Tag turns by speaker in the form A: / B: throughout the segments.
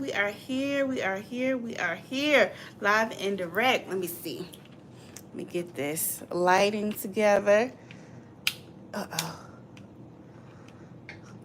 A: We are here. We are here. We are here. Live and direct. Let me see. Let me get this lighting together. Uh-oh.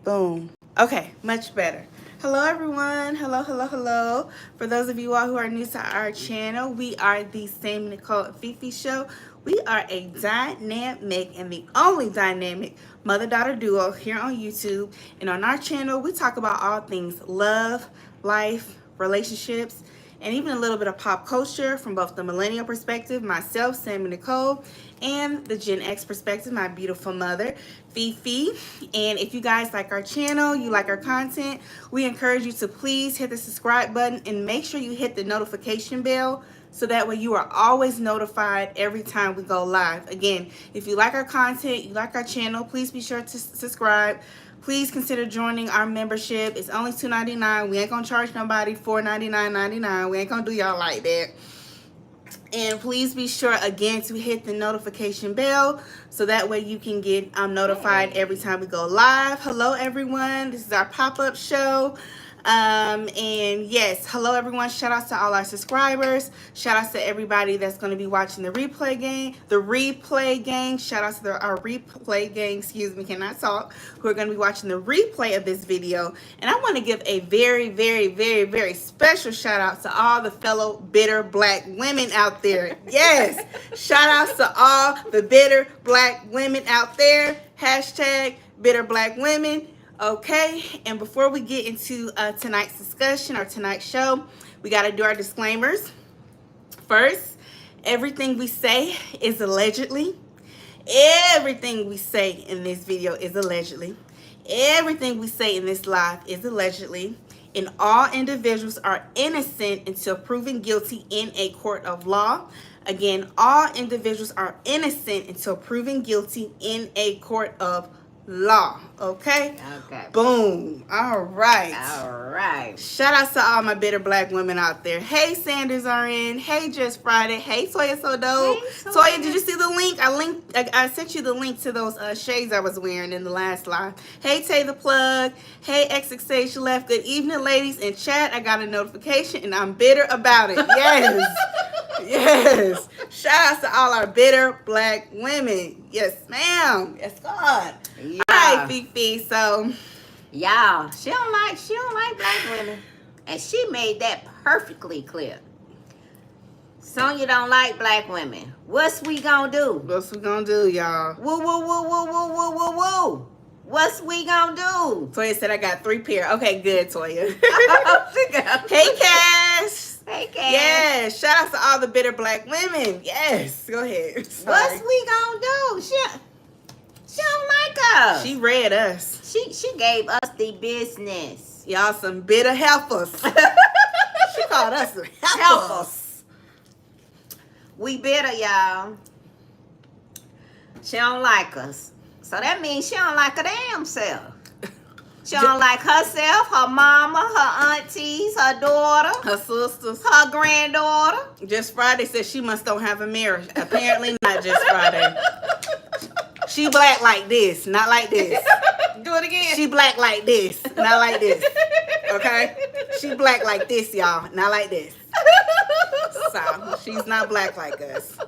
A: Boom. Okay, much better. Hello, everyone. Hello, hello, hello. For those of you all who are new to our channel, we are the Sam Nicole and Fifi Show. We are a dynamic and the only dynamic mother-daughter duo here on YouTube. And on our channel, we talk about all things love, life, relationships, and even a little bit of pop culture from both the millennial perspective, myself, Sam Nicole, and the Gen X perspective, my beautiful mother, Fifi. And if you guys like our channel, you like our content, we encourage you to please hit the subscribe button and make sure you hit the notification bell so that way you are always notified every time we go live. Again, if you like our content, you like our channel, please be sure to subscribe. Please consider joining our membership. It's only $2.99. We ain't gonna charge nobody $4.99.99. We ain't gonna do y'all like that. And please be sure again to hit the notification bell so that way you can get notified every time we go live. Hello everyone, this is our pop-up show. And yes, hello everyone. Shout out to all our subscribers. Shout out to everybody that's going to be watching the replay gang. Shout out to our replay gang, excuse me, cannot talk, who are going to be watching the replay of this video. And I want to give a very, very, very, very special shout out to all the fellow bitter black women out there. Yes, shout out to all the bitter black women out there. Hashtag bitter black women. Okay, and before we get into tonight's discussion or tonight's show, we got to do our disclaimers. First, everything we say is allegedly. Everything we say in this video is allegedly. Everything we say in this live is allegedly. And all individuals are innocent until proven guilty in a court of law. Again, all individuals are innocent until proven guilty in a court of law. Okay?
B: Okay.
A: Boom. All right.
B: All right.
A: Shout out to all my bitter black women out there. Hey, Sanders are in. Hey, Just Friday. Hey, Toya So Dope.
B: Hey,
A: Toya, did you see the link? I sent you the link to those shades I was wearing in the last live. Hey, Tay the Plug. Hey, XXH left. Good evening, ladies. In chat, I got a notification and I'm bitter about it. Yes. Yes. Shout out to all our bitter black women. Yes, ma'am. Yes, God.
B: Yeah.
A: All right, Fifi. So,
B: y'all, she don't like black women, and she made that perfectly clear. Sonya don't like black women. What's we gonna do?
A: what's we gonna do, y'all?
B: Woo woo woo woo woo woo woo woo. What's we gonna do?
A: Toya said I got 3 pair. Okay, good, Toya.
B: Hey,
A: Hey, Cash.
B: Hey, Cash.
A: Yes. Shout out to all the bitter black women. Yes. Go ahead. Sorry.
B: What's we gonna do? She don't like us.
A: She read us.
B: She gave us the business.
A: Y'all some bitter heifers. She called us some heifers.
B: We bitter, y'all. She don't like us. So that means she don't like her damn self. She don't like herself, her mama, her aunties, her daughter,
A: Her sisters.
B: her granddaughter.
A: Just Friday said she must don't have a marriage. Apparently not Just Friday. She black like this, not like this.
B: Do it again.
A: She black like this, not like this. Okay? She black like this, y'all, not like this. So, she's not black like us.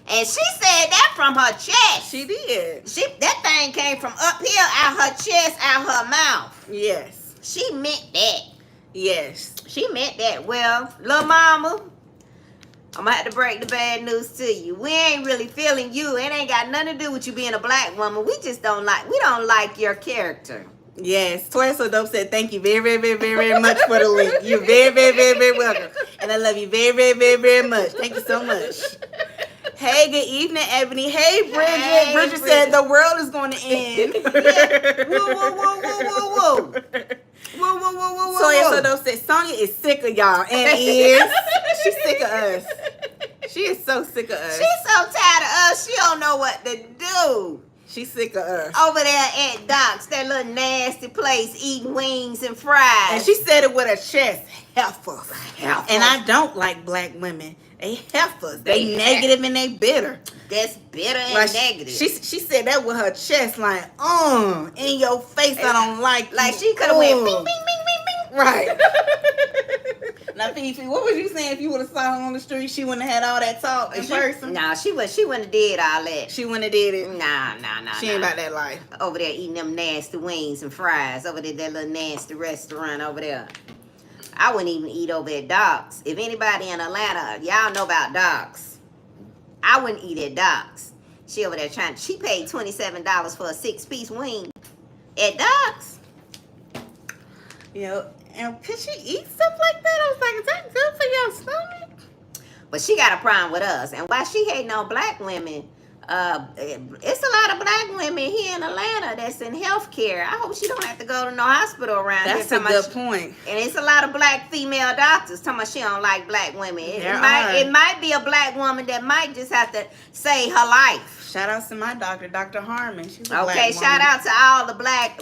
B: And she said that from her chest.
A: She did.
B: That thing came from up here, out her chest, out her mouth.
A: Yes.
B: She meant that.
A: Yes.
B: She meant that. Well, little mama, I'm gonna have to break the bad news to you. We ain't really feeling you. It ain't got nothing to do with you being a black woman. We don't like your character.
A: Yes. Toya So Dope said thank you very, very, very, very, very much for the link. You're very, very, very, very welcome. And I love you very, very, very, very much. Thank you so much. Hey, good evening, Ebony. Hey, Bridget.
B: Hey,
A: Bridget said the world is going to end.
B: Yeah. Woo, woo, woo, woo, woo, woo. Woo, woo, woo, woo, woo.
A: Toya So Dope said Sonya is sick of y'all and is. She's sick of us. She is so sick of us.
B: She's so tired of us. She don't know what to do.
A: She's sick of us.
B: Over there at Doc's, that little nasty place, eating wings and fries.
A: And she said it with her chest. Heifers.
B: Heifers.
A: And I don't like black women. They heifers. They negative and they bitter.
B: That's bitter and
A: Like
B: negative.
A: She said that with her chest, like, in your face, I don't like
B: Like
A: you.
B: she could have went bing, bing, bing, bing, bing.
A: Right. Now, Fifi, what was you saying? If you would have saw her on the street, she wouldn't have had all that talk in person?
B: Nah, she wouldn't have did all that.
A: She wouldn't have did it?
B: Nah.
A: She ain't about that life.
B: Over there eating them nasty wings and fries. Over there, that little nasty restaurant over there. I wouldn't even eat over at Doc's. If anybody in Atlanta, y'all know about Doc's. I wouldn't eat at Doc's. She over there she paid $27 for a 6-piece wing at Doc's.
A: You know, and could she eat stuff like that? I was like, is that good for your stomach?
B: But she got a problem with us. And why she hating on black women, it's a lot of black women here in Atlanta that's in healthcare. I hope she don't have to go to no hospital around here.
A: That's a good point.
B: And it's a lot of black female doctors talking about she don't like black women. It might be a black woman that might just have to save her life.
A: Shout out to my doctor, Dr. Harmon. She's a
B: okay, shout out to all the black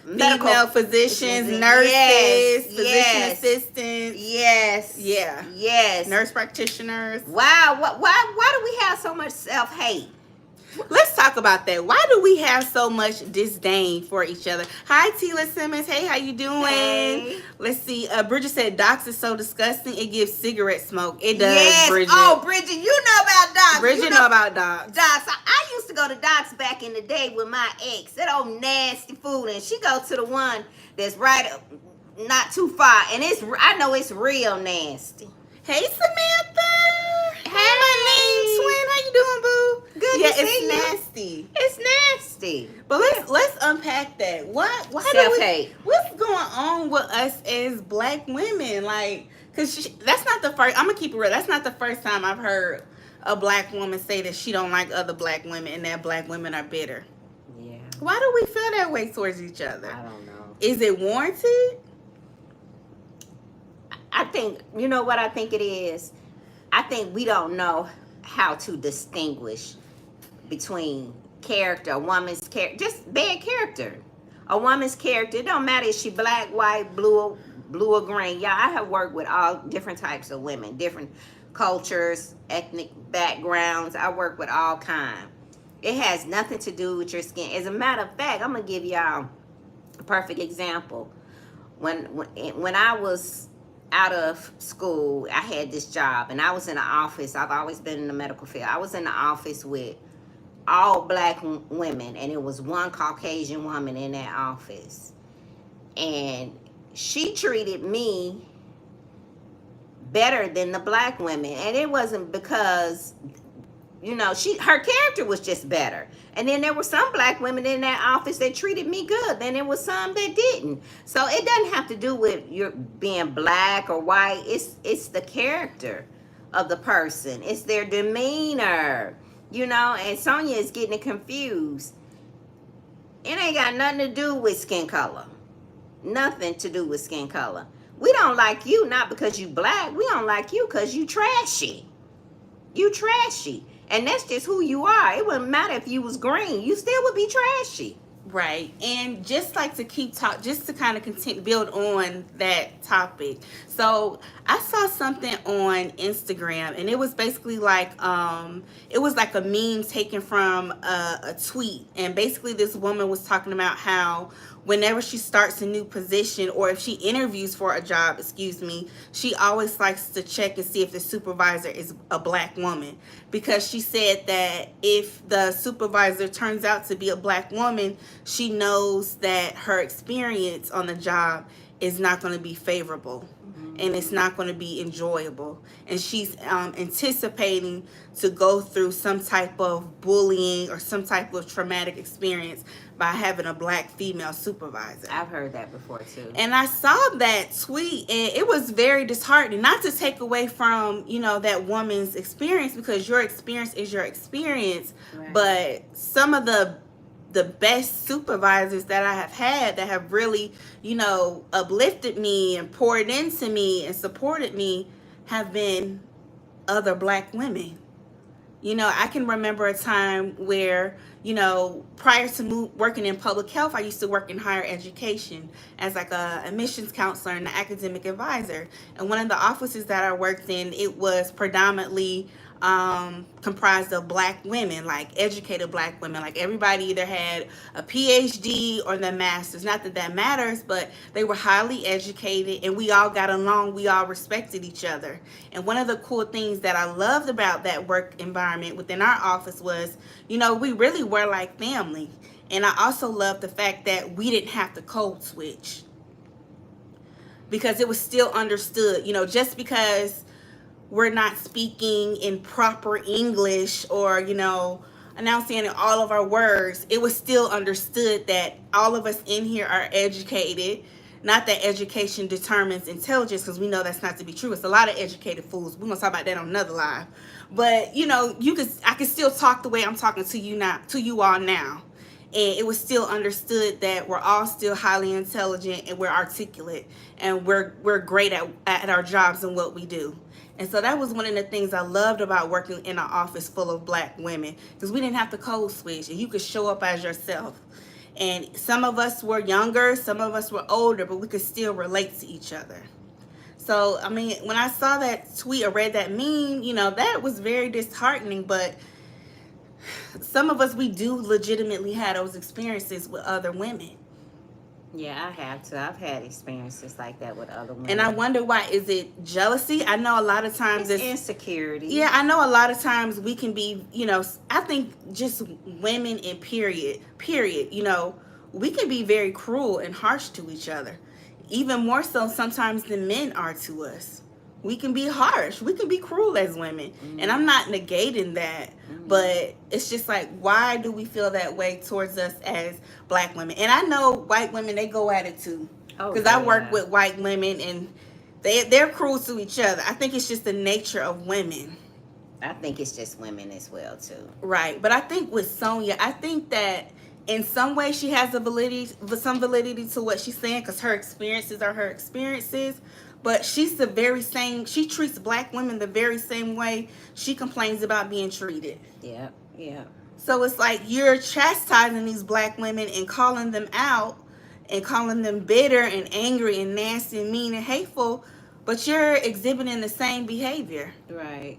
B: medical
A: female physicians, nurses, physician assistants.
B: Yes.
A: Yeah.
B: Yes.
A: Nurse practitioners.
B: Wow. Why do we have so much self-hate?
A: Let's talk about that. Why do we have so much disdain for each other? Hi, Tila Simmons. Hey, how you doing?
B: Hey.
A: Let's see. Bridget said, Docs is so disgusting. It gives cigarette smoke. It does,
B: yes.
A: Bridget.
B: Oh, Bridget, you know about Docs.
A: Bridget know about Docs.
B: Docs. I used to go to Docs back in the day with my ex. That old nasty food. And she go to the one that's right not too far. And I know it's real nasty.
A: Hey, Samantha. Hey, my name, twin. How you doing, boo?
B: Good
A: yeah,
B: to see
A: it's
B: you.
A: nasty.
B: It's nasty.
A: But let's unpack that. Why
B: self-hate.
A: What's going on with us as black women? Like, cause that's not the first. I'm gonna keep it real. That's not the first time I've heard a black woman say that she don't like other black women and that black women are bitter.
B: Yeah.
A: Why do we feel that way towards each other?
B: I don't know.
A: Is it warranted?
B: I think, you know what I think it is? I think we don't know how to distinguish between character, a woman's character, just bad character. A woman's character, it don't matter if she black, white, blue or green. Yeah, I have worked with all different types of women, different cultures, ethnic backgrounds. I work with all kinds. It has nothing to do with your skin. As a matter of fact, I'm going to give y'all a perfect example. When I was out of school, I had this job and I was in the office. I've always been in the medical field. I was in the office with all black women and it was one Caucasian woman in that office. And she treated me better than the black women. And it wasn't because, you know, her character was just better. And then there were some black women in that office that treated me good. Then there was some that didn't. So it doesn't have to do with your being black or white. It's the character of the person. It's their demeanor, you know. And Sonia is getting it confused. It ain't got nothing to do with skin color. Nothing to do with skin color. We don't like you not because you black. We don't like you because you trashy. You trashy. And that's just who you are. It wouldn't matter if you was green. You still would be trashy.
A: Right. And just like to just to kind of build on that topic. So I saw something on Instagram and it was basically like, it was like a meme taken from a tweet. And basically this woman was talking about how whenever she starts a new position or if she interviews for a job, she always likes to check and see if the supervisor is a black woman, because she said that if the supervisor turns out to be a black woman, she knows that her experience on the job is not going to be favorable and it's not going to be enjoyable. And she's anticipating to go through some type of bullying or some type of traumatic experience by having a black female supervisor.
B: I've heard that before too.
A: And I saw that tweet and it was very disheartening. Not to take away from, you know, that woman's experience, because your experience is your experience.
B: Right.
A: But some of the best supervisors that I have had that have really, you know, uplifted me and poured into me and supported me have been other black women. You know, I can remember a time where, you know, prior to working in public health, I used to work in higher education as like a admissions counselor and an academic advisor. And one of the offices that I worked in, it was predominantly comprised of black women, like educated black women. Like everybody either had a PhD or their master's. Not that that matters, but they were highly educated and we all got along. We all respected each other. And one of the cool things that I loved about that work environment within our office was, we really were like family. And I also loved the fact that we didn't have to code switch because it was still understood, just because we're not speaking in proper English or, announcing all of our words, it was still understood that all of us in here are educated. Not that education determines intelligence, because we know that's not to be true. It's a lot of educated fools. We're gonna talk about that on another live. But I could still talk the way I'm talking to you all now. And it was still understood that we're all still highly intelligent and we're articulate and we're great at our jobs and what we do. And so that was one of the things I loved about working in an office full of black women, because we didn't have to code switch and you could show up as yourself. And some of us were younger, some of us were older, but we could still relate to each other. So, when I saw that tweet or read that meme, that was very disheartening, but some of us, we do legitimately have those experiences with other women.
B: Yeah, I have to. I've had experiences like that with other women.
A: And I wonder why. Is it jealousy? I know a lot of times
B: it's insecurity.
A: Yeah, I know a lot of times we can be, I think just women in period, we can be very cruel and harsh to each other. Even more so sometimes than men are to us. We can be harsh. We can be cruel as women. Mm-hmm. And I'm not negating that. Mm-hmm. But it's just like, why do we feel that way towards us as black women? And I know white women, they go at it too. Because I work with white women and they're cruel to each other. I think it's just the nature of women.
B: I think it's just women as well too.
A: Right. But I think with Sonia, I think that in some way she has some validity to what she's saying, because her experiences are her experiences. But she's the very same. She treats black women the very same way she complains about being treated.
B: Yeah, yeah.
A: So it's like you're chastising these black women and calling them out and calling them bitter and angry and nasty and mean and hateful, but you're exhibiting the same behavior.
B: Right.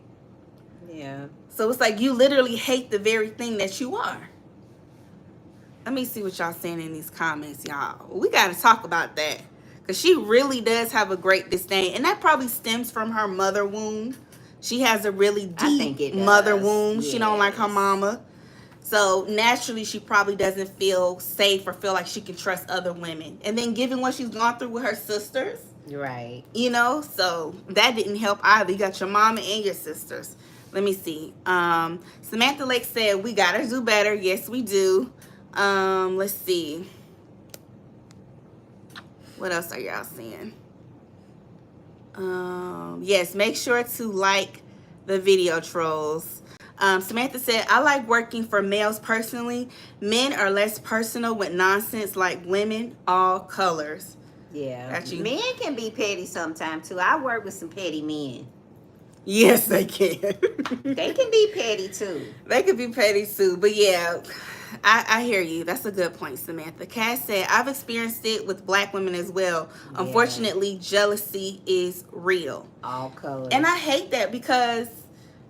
B: Yeah.
A: So it's like you literally hate the very thing that you are. Let me see what y'all saying in these comments, y'all. We got to talk about that. Because she really does have a great disdain. And that probably stems from her mother wound. She has a really deep mother wound. Yes. She don't like her mama. So naturally, she probably doesn't feel safe or feel like she can trust other women. And then given what she's gone through with her sisters.
B: Right.
A: So that didn't help either. You got your mama and your sisters. Let me see. Samantha Lake said, we got to do better. Yes, we do. Let's see. What else are y'all saying? Yes, make sure to like the video, trolls. Samantha said, I like working for males personally. Men are less personal with nonsense like women, all colors.
B: Yeah. Men can be petty sometimes too. I work with some petty men.
A: Yes, they can.
B: They can be petty too.
A: They can be petty too. But yeah, I hear you. That's a good point, Samantha. Cass said, I've experienced it with black women as well. Yeah. Unfortunately, jealousy is real.
B: All colors.
A: And I hate that because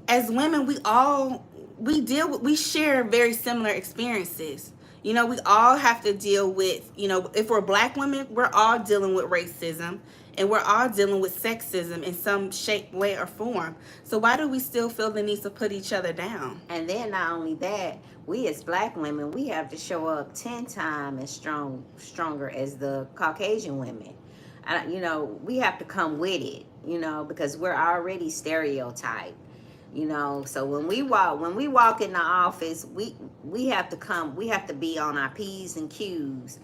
A: as women, we share very similar experiences. We all have to deal with, if we're black women, we're all dealing with racism. And we're all dealing with sexism in some shape, way, or form. So why do we still feel the need to put each other down?
B: And then not only that, we as black women, we have to show up 10 times as stronger as the Caucasian women. We have to come with it, because we're already stereotyped. So when we walk in the office, we have to be on our P's and Q's.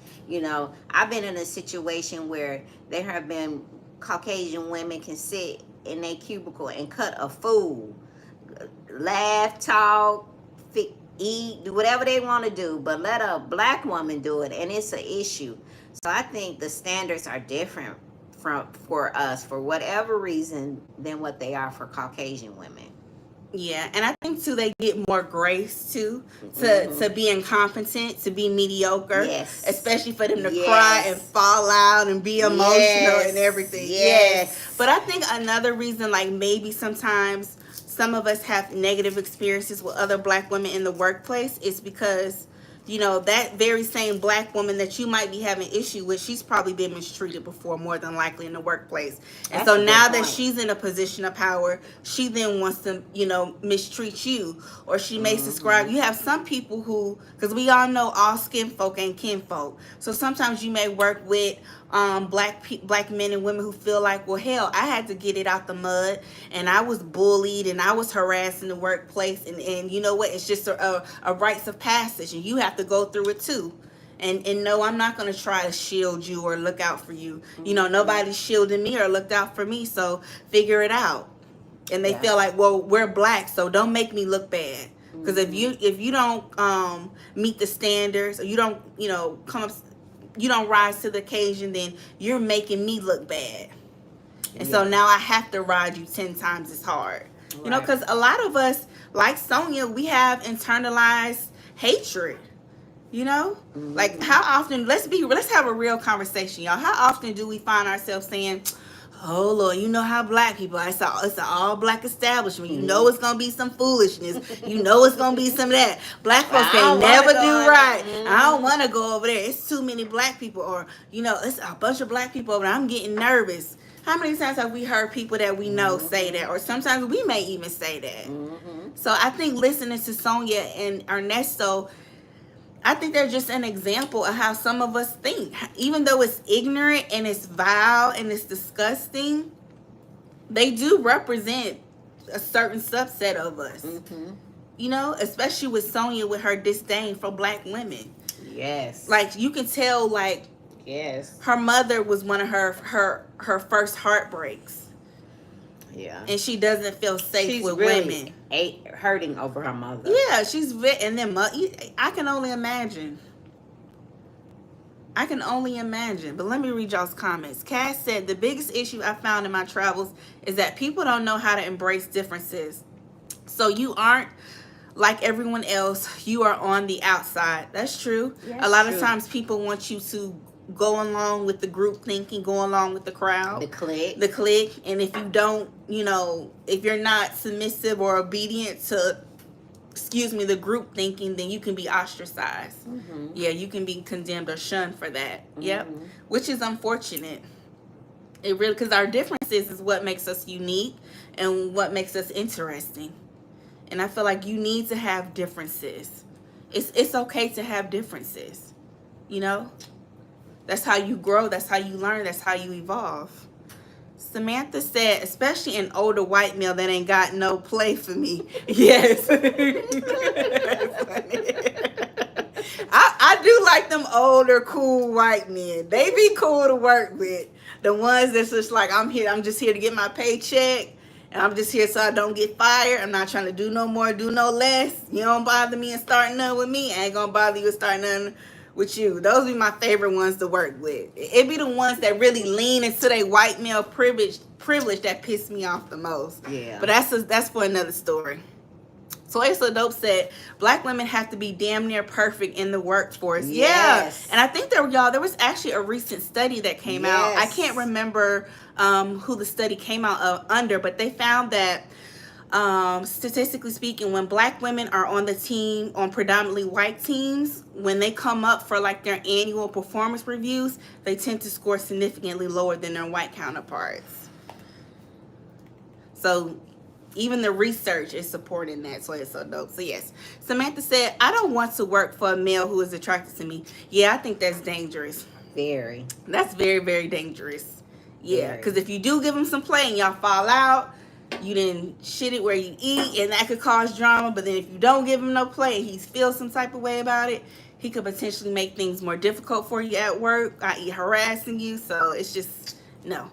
B: I've been in a situation where there have been Caucasian women can sit in their cubicle and cut a fool, laugh, talk, eat, do whatever they want to do, but let a black woman do it, and it's an issue. So I think the standards are different for us for whatever reason than what they are for Caucasian women.
A: Yeah, and I think too they get more grace too to be incompetent, to be mediocre,
B: Yes.
A: especially for them to cry and
B: Yes.
A: fall out and be emotional and everything.
B: Yes.
A: But I think another reason, like maybe sometimes some of us have negative experiences with other black women in the workplace is because that very same black woman that you might be having issue with, she's probably been mistreated before, more than likely in the workplace. And
B: That's
A: so
B: a good
A: now that
B: point.
A: she's in a position of power, she then wants to mistreat you, or she may subscribe. You have some people who, because we all know all skin folk ain't kin folk, so sometimes you may work with black men and women who feel like, well, hell, I had to get it out the mud, and I was bullied, and I was harassed in the workplace, and you know what? It's just a rites of passage, and you have to go through it too. And no, I'm not going to try to shield you or look out for you. Nobody's shielding me or looked out for me, so figure it out. And they feel like, well, we're black, so don't make me look bad. Because if you don't meet the standards, or you don't come up, you don't rise to the occasion, then you're making me look bad. And so now I have to ride you 10 times as hard.
B: Right.
A: Because a lot of us, like Sonia, we have internalized hatred. Like how often, let's have a real conversation, y'all. How often do we find ourselves saying, oh Lord, you know how black people are. It's an all black establishment. You know it's gonna be some foolishness. You know it's gonna be some of that. Black folks can't never do right. I don't wanna go over there. It's too many black people, or it's a bunch of black people over there. I'm getting nervous. How many times have we heard people that we know say that? Or sometimes we may even say that. So I think listening to Sonia and Ernesto, I think they're just an example of how some of us think. Even though it's ignorant and it's vile and it's disgusting, they do represent a certain subset of us. Especially with Sonia, with her disdain for black women.
B: Yes.
A: Like, you can tell, like,
B: yes,
A: her mother was one of her first heartbreaks.
B: Yeah.
A: And she doesn't feel safe
B: she's
A: with
B: really
A: women.
B: Hurting over her mother.
A: Yeah, and then I can only imagine. But let me read y'all's comments. Cass said, the biggest issue I found in my travels is that people don't know how to embrace differences. So you aren't like everyone else. You are on the outside. That's true. A lot of times people want you to go along with the group thinking, go along with the crowd.
B: The clique.
A: And if you don't, if you're not submissive or obedient to, the group thinking, then you can be ostracized. Yeah, you can be condemned or shunned for that. Yep. Which is unfortunate. It really, because our differences is what makes us unique and what makes us interesting. And I feel like you need to have differences. It's okay to have differences. That's how you grow. That's how you learn. That's how you evolve. Samantha said, especially an older white male that ain't got no play for me. Yes. I do like them older, cool white men. They be cool to work with. The ones that's just like, I'm just here to get my paycheck. And I'm just here so I don't get fired. I'm not trying to do no more, do no less. You don't bother me and start nothing with me. I ain't gonna bother you and start nothing with you. Those be my favorite ones to work with. It be the ones that really lean into their white male privilege that piss me off the most.
B: Yeah.
A: But that's for another story. Toy So Dope said, black women have to be damn near perfect in the workforce.
B: Yes.
A: Yeah. And I think there was actually a recent study that came out. I can't remember who the study came out under, but they found that statistically speaking, when black women are on the team, on predominantly white teams, when they come up for like their annual performance reviews, they tend to score significantly lower than their white counterparts. So even the research is supporting that. So it's so dope. So yes, Samantha said, I don't want to work for a male who is attracted to me. Yeah, I think that's dangerous.
B: Very.
A: That's very, very dangerous. Yeah, because if you do give him some play and y'all fall out, you didn't shit it where you eat, and that could cause drama. But then if you don't give him no play and he feels some type of way about it, he could potentially make things more difficult for you at work, i.e. harassing you. So it's just, no.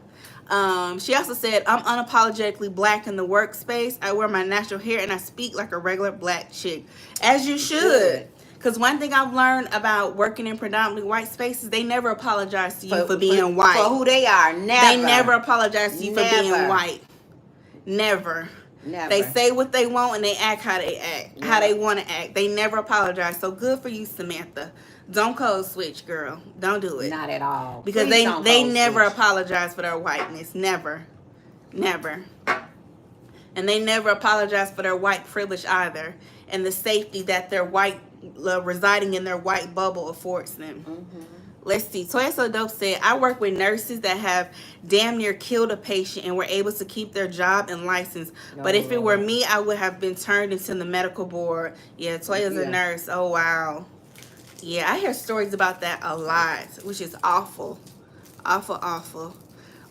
A: She also said, I'm unapologetically black in the workspace. I wear my natural hair and I speak like a regular black chick. As you should. Because one thing I've learned about working in predominantly white spaces, they never apologize to you for being white.
B: For who they are. Never.
A: They never apologize to you for being white. Never.
B: Never.
A: They say what they want and they act how they act, how they want to act. They never apologize. So good for you, Samantha. Don't code switch, girl. Don't do it.
B: Not at all.
A: Because
B: Please
A: they
B: don't
A: never
B: switch.
A: apologize for their whiteness. Never. Never. And they never apologize for their white privilege either, and the safety that their white residing in their white bubble affords them.
B: Mm-hmm.
A: Let's see. Toya So Dope said, I work with nurses that have damn near killed a patient and were able to keep their job and license. But if it were me, I would have been turned into the medical board. Yeah, Toya's a nurse. Oh, wow. Yeah, I hear stories about that a lot, which is awful. Awful, awful.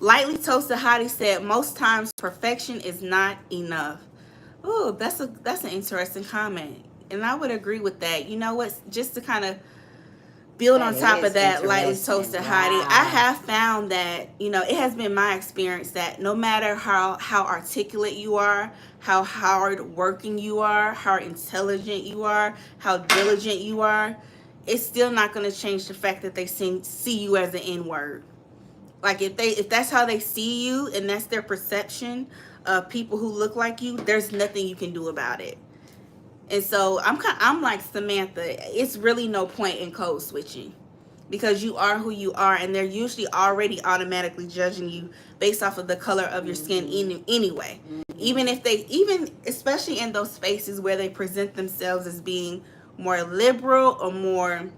A: Lightly Toasted Hottie said, most times perfection is not enough. Ooh, that's an interesting comment. And I would agree with that. You know what? Just to kind of build on top of that, Lightly Toasted Hottie, I have found that, you know, it has been my experience that no matter how articulate you are, how hard working you are, how intelligent you are, how diligent you are, it's still not going to change the fact that they see you as an N-word. Like if that's how they see you and that's their perception of people who look like you, there's nothing you can do about it. And so I'm like Samantha, it's really no point in code switching because you are who you are, and they're usually already automatically judging you based off of the color of your skin anyway. Even especially in those spaces where they present themselves as being more liberal or more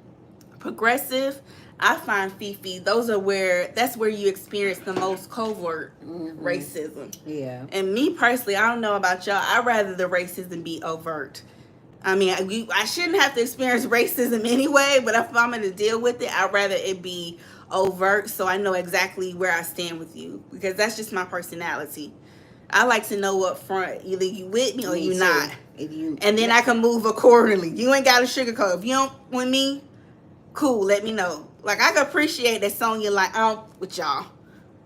A: progressive, I find, Fifi, that's where you experience the most covert racism.
B: Yeah.
A: And me personally, I don't know about y'all, I'd rather the racism be overt. I mean, I shouldn't have to experience racism anyway, but if I'm going to deal with it, I'd rather it be overt so I know exactly where I stand with you, because that's just my personality. I like to know up front, either you with me or you not. And then I can move accordingly. You ain't got to sugarcoat. If you don't with me, cool, let me know. Like, I can appreciate that Sonya like, with y'all.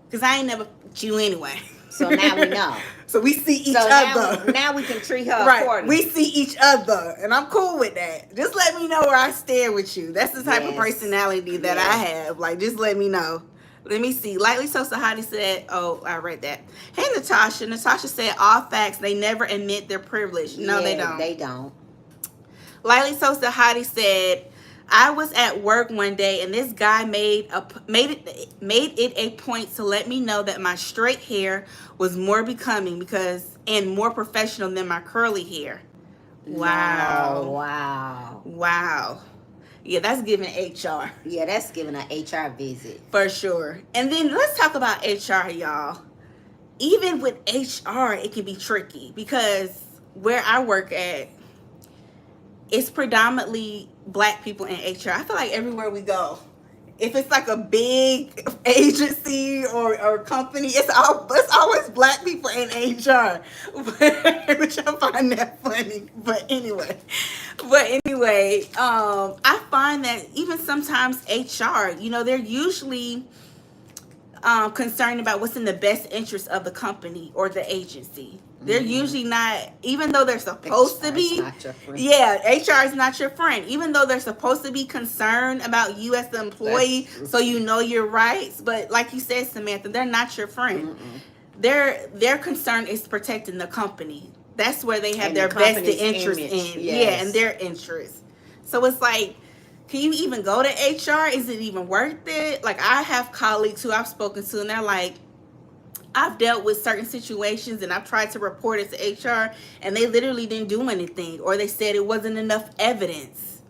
A: Because I ain't never with you anyway.
B: So now we know.
A: So we see each other.
B: Now we can treat her
A: right.
B: accordingly.
A: We see each other. And I'm cool with that. Just let me know where I stand with you. That's the type of personality that I have. Like, just let me know. Let me see. Lightly So Sahadi said, oh, I read that. Hey, Natasha. Natasha said, all facts, they never admit their privilege. No, they don't.
B: They don't.
A: Lightly So Sahadi said, I was at work one day and this guy made it a point to let me know that my straight hair was more becoming and more professional than my curly hair. Wow.
B: No, wow.
A: Wow. Yeah, that's giving HR.
B: Yeah, that's giving an HR visit.
A: For sure. And then let's talk about HR, y'all. Even with HR, it can be tricky because where I work at, it's predominantly black people in HR. I feel like everywhere we go, if it's like a big agency or company, it's always black people in HR, which I find that funny. But anyway, I find that even sometimes HR, you know, they're usually concerned about what's in the best interest of the company or the agency. They're usually not, even though they're supposed to be.
B: Not your friend.
A: Yeah, HR is not your friend. Even though they're supposed to be concerned about you as the employee, so you know your rights. But like you said, Samantha, they're not your friend. Their concern is protecting the company. That's where they have their vested interest in.
B: Yes.
A: Yeah, and their interest. So it's like, can you even go to HR? Is it even worth it? Like, I have colleagues who I've spoken to, and they're like, I've dealt with certain situations and I've tried to report it to HR and they literally didn't do anything, or they said it wasn't enough evidence,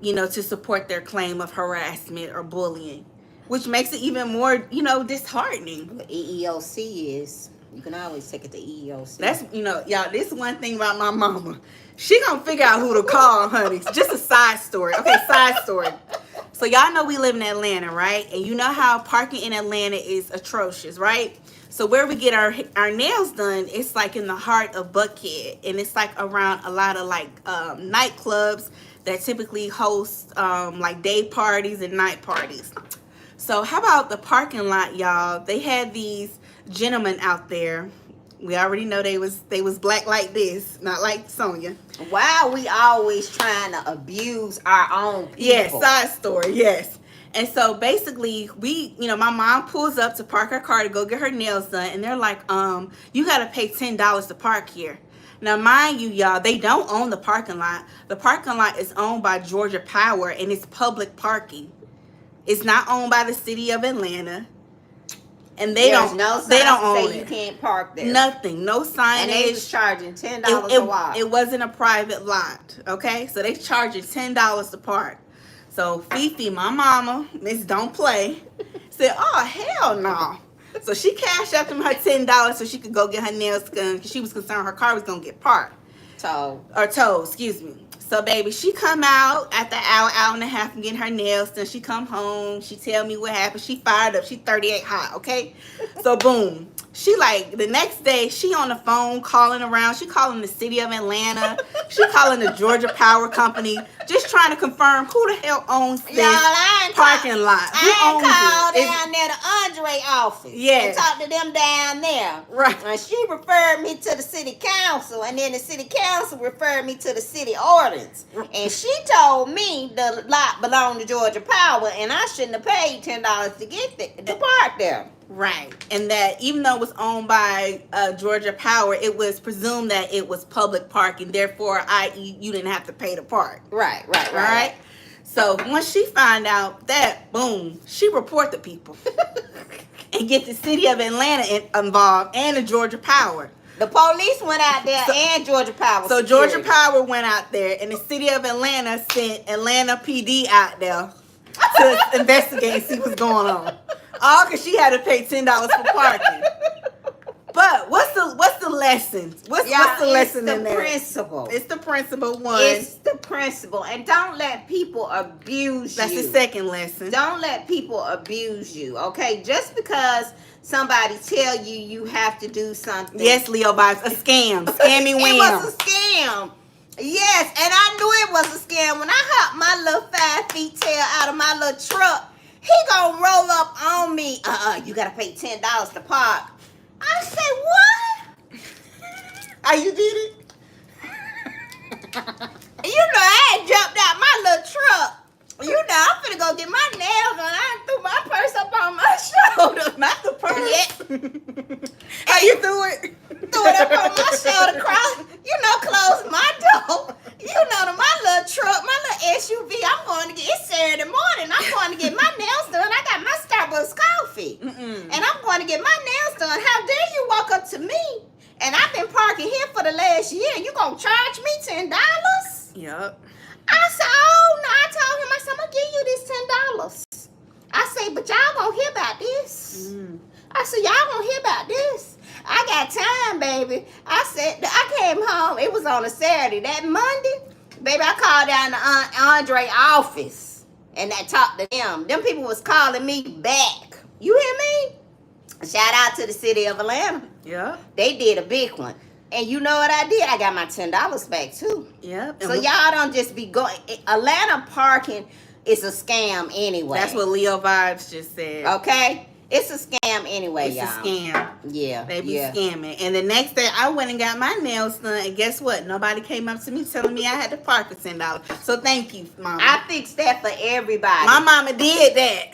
A: you know, to support their claim of harassment or bullying, which makes it even more, you know, disheartening.
B: The EEOC is, you can always take it to EEOC.
A: That's, you know, y'all, this is one thing about my mama. She gonna figure out who to call, honey. Just a side story. Okay, side story. So y'all know we live in Atlanta, right? And you know how parking in Atlanta is atrocious, right? So where we get our nails done, it's like in the heart of Buckhead, and it's like around a lot of like nightclubs that typically host like day parties and night parties. So how about the parking lot, y'all? They had these gentlemen out there. We already know they was black like this, not like Sonya.
B: Wow, we always trying to abuse our own people.
A: Yes, side story, yes. And so basically, my mom pulls up to park her car to go get her nails done, and they're like, you got to pay $10 to park here. Now, mind you, y'all, they don't own the parking lot. The parking lot is owned by Georgia Power, and it's public parking. It's not owned by the city of Atlanta. And they don't own it.
B: You can't park there.
A: Nothing. No signage.
B: And they was charging $10 a while.
A: It wasn't a private lot. Okay? So they charging $10 to park. So Fifi, my mama, Miss Don't Play, said, oh, hell no. So she cashed out them her $10 so she could go get her nails done because she was concerned her car was going to get parked. Towed, excuse me. So, baby, she come out after an hour and a half from getting her nails done. She come home. She tell me what happened. She fired up. She 38 hot, okay? So, boom. She like, the next day, she on the phone calling around. She calling the city of Atlanta. She calling the Georgia Power Company. Just trying to confirm who the hell owns this parking lot.
B: I called down there to Andre office.
A: Yeah.
B: And talked to them down there.
A: Right.
B: And she referred me to the city council. And then the city council referred me to the city ordinance. And she told me the lot belonged to Georgia Power. And I shouldn't have paid $10 to get there, to park there.
A: Right. And that even though it was owned by Georgia Power, it was presumed that it was public parking. Therefore, i.e., you didn't have to pay to park.
B: Right.
A: So once she found out that, boom, she reported people and get the city of Atlanta involved and the Georgia Power.
B: The police went out there and Georgia Power.
A: So Georgia Power went out there and the city of Atlanta sent Atlanta PD out there to investigate and see what's going on. All because she had to pay $10 for parking. But what's the lesson? What's the lesson in there?
B: Principle.
A: It's the principle one.
B: It's the principle. And don't let people abuse you.
A: That's the second lesson.
B: Don't let people abuse you, okay? Just because somebody tell you you have to do something.
A: Yes, Leo vibes. A scam. Scammy wham.
B: It was a scam. Yes, and I knew it was a scam. When I hopped my little 5 feet tail out of my little truck, he gonna roll up on me. You gotta pay $10 to park. I said, what?
A: How you did it?
B: You know, I had jumped out my little truck. You know, I'm finna go get my nails on. I threw my purse up on my shoulder.
A: Not the purse.
B: Yeah.
A: How you threw it?
B: Threw it up on my shoulder, closed my door. My little truck, my little SUV. It's Saturday morning. I'm going to get my nails done. I got my Starbucks coffee. And I'm going to get my nails done. How dare you walk up to me? And I've been parking here for the last year. You going to charge me $10?
A: Yep.
B: I said, oh, no. I told him, I'm going to give you this $10. I said, but y'all going to hear about this. I said, y'all going to hear about this. I got time, baby. I said, I came home. It was on a Saturday. That Monday, baby, I called down to Andre office. And I talked to them. Them people was calling me back. You hear me? Shout out to the city of Atlanta.
A: Yeah.
B: They did a big one. And you know what I did? I got my $10 back, too.
A: Yep.
B: So y'all don't just be going. Atlanta parking is a scam anyway.
A: That's what Leo Vibes just said.
B: Okay? It's a scam anyway,
A: It's
B: y'all.
A: a scam.
B: Yeah.
A: They be scamming. And the next day, I went and got my nails done. And guess what? Nobody came up to me telling me I had to park for $10. So thank you, Mama.
B: I fixed that for everybody.
A: My mama did that.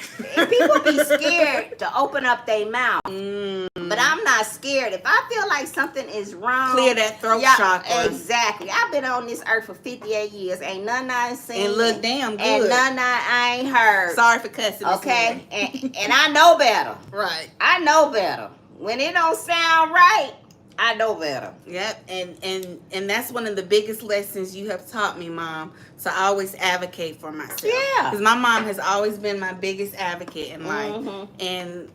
B: People be scared to open up their mouth. But I'm not scared. If I feel like something is wrong.
A: Clear that throat chakra.
B: Exactly. I've been on this earth for 58 years. Ain't nothing I ain't seen.
A: And look damn good.
B: And nothing I ain't heard.
A: Sorry for cussing.
B: Okay? and I know better.
A: Right.
B: I know better. When it don't sound right, I know better.
A: Yep. And that's one of the biggest lessons you have taught me, Mom, to always advocate for myself.
B: Yeah.
A: Because my mom has always been my biggest advocate in life. And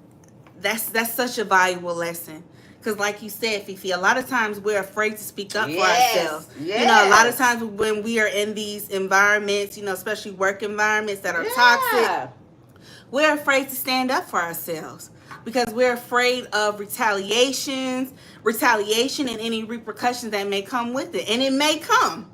A: that's such a valuable lesson. Because like you said, Fifi, a lot of times we're afraid to speak up for ourselves.
B: Yes.
A: You know, a lot of times when we are in these environments, especially work environments that are toxic, we're afraid to stand up for ourselves. Because we're afraid of retaliation and any repercussions that may come with it. And it may come.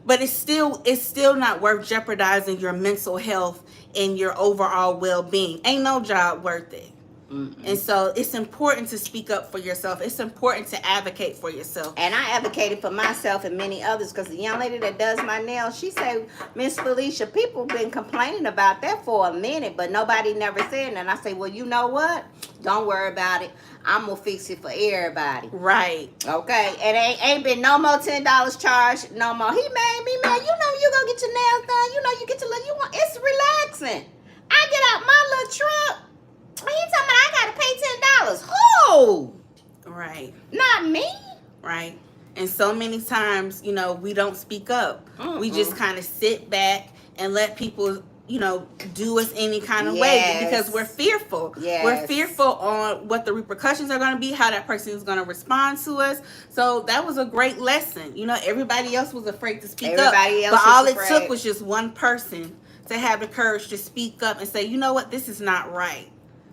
A: But it's still not worth jeopardizing your mental health and your overall well-being. Ain't no job worth it. And so it's important to speak up for yourself. It's important to advocate for yourself.
B: And I advocated for myself and many others, because the young lady that does my nails, she said, Miss Felicia, people been complaining about that for a minute, but nobody never said it. And I say, well, you know what? Don't worry about it. I'm going to fix it for everybody.
A: Right.
B: Okay? And ain't been no more $10 charged, no more. He made me mad. You know you going to get your nails done. You know you get your little, it's relaxing. I get out my little truck. He talking about I gotta pay $10. Who?
A: Right.
B: Not me.
A: Right. And so many times, we don't speak up. We just kind of sit back and let people, do us any kind of way because we're fearful.
B: Yes.
A: We're fearful on what the repercussions are going to be, how that person is going to respond to us. So that was a great lesson. Everybody else was afraid to speak up. But all it took was just one person to have the courage to speak up and say, you know what, this is not right.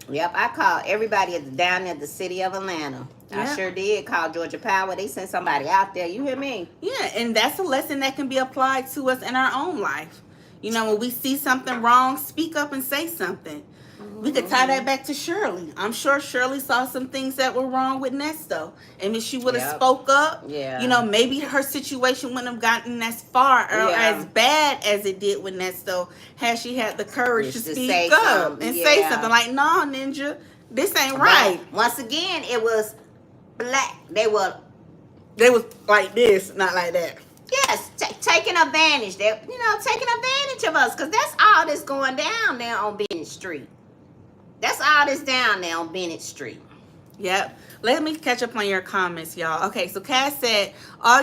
B: Yep, I called everybody down at the city of Atlanta.
A: Yep.
B: I sure did call Georgia Power. They sent somebody out there. You hear me?
A: Yeah, and that's a lesson that can be applied to us in our own life. When we see something wrong, speak up and say something. We could tie that back to Shirley. I'm sure Shirley saw some things that were wrong with Nesto. And if she would have spoke up, maybe her situation wouldn't have gotten as far or as bad as it did with Nesto had she had the courage to speak up and say something like, no, Ninja, this ain't right.
B: But once again, it was black. They was
A: like this, not like that.
B: Yes, taking advantage. Taking advantage of us, because that's all that's going down there on Bennett Street. That's all that's down there on Bennett Street.
A: Yep. Let me catch up on your comments, y'all. Okay, so Cass said, all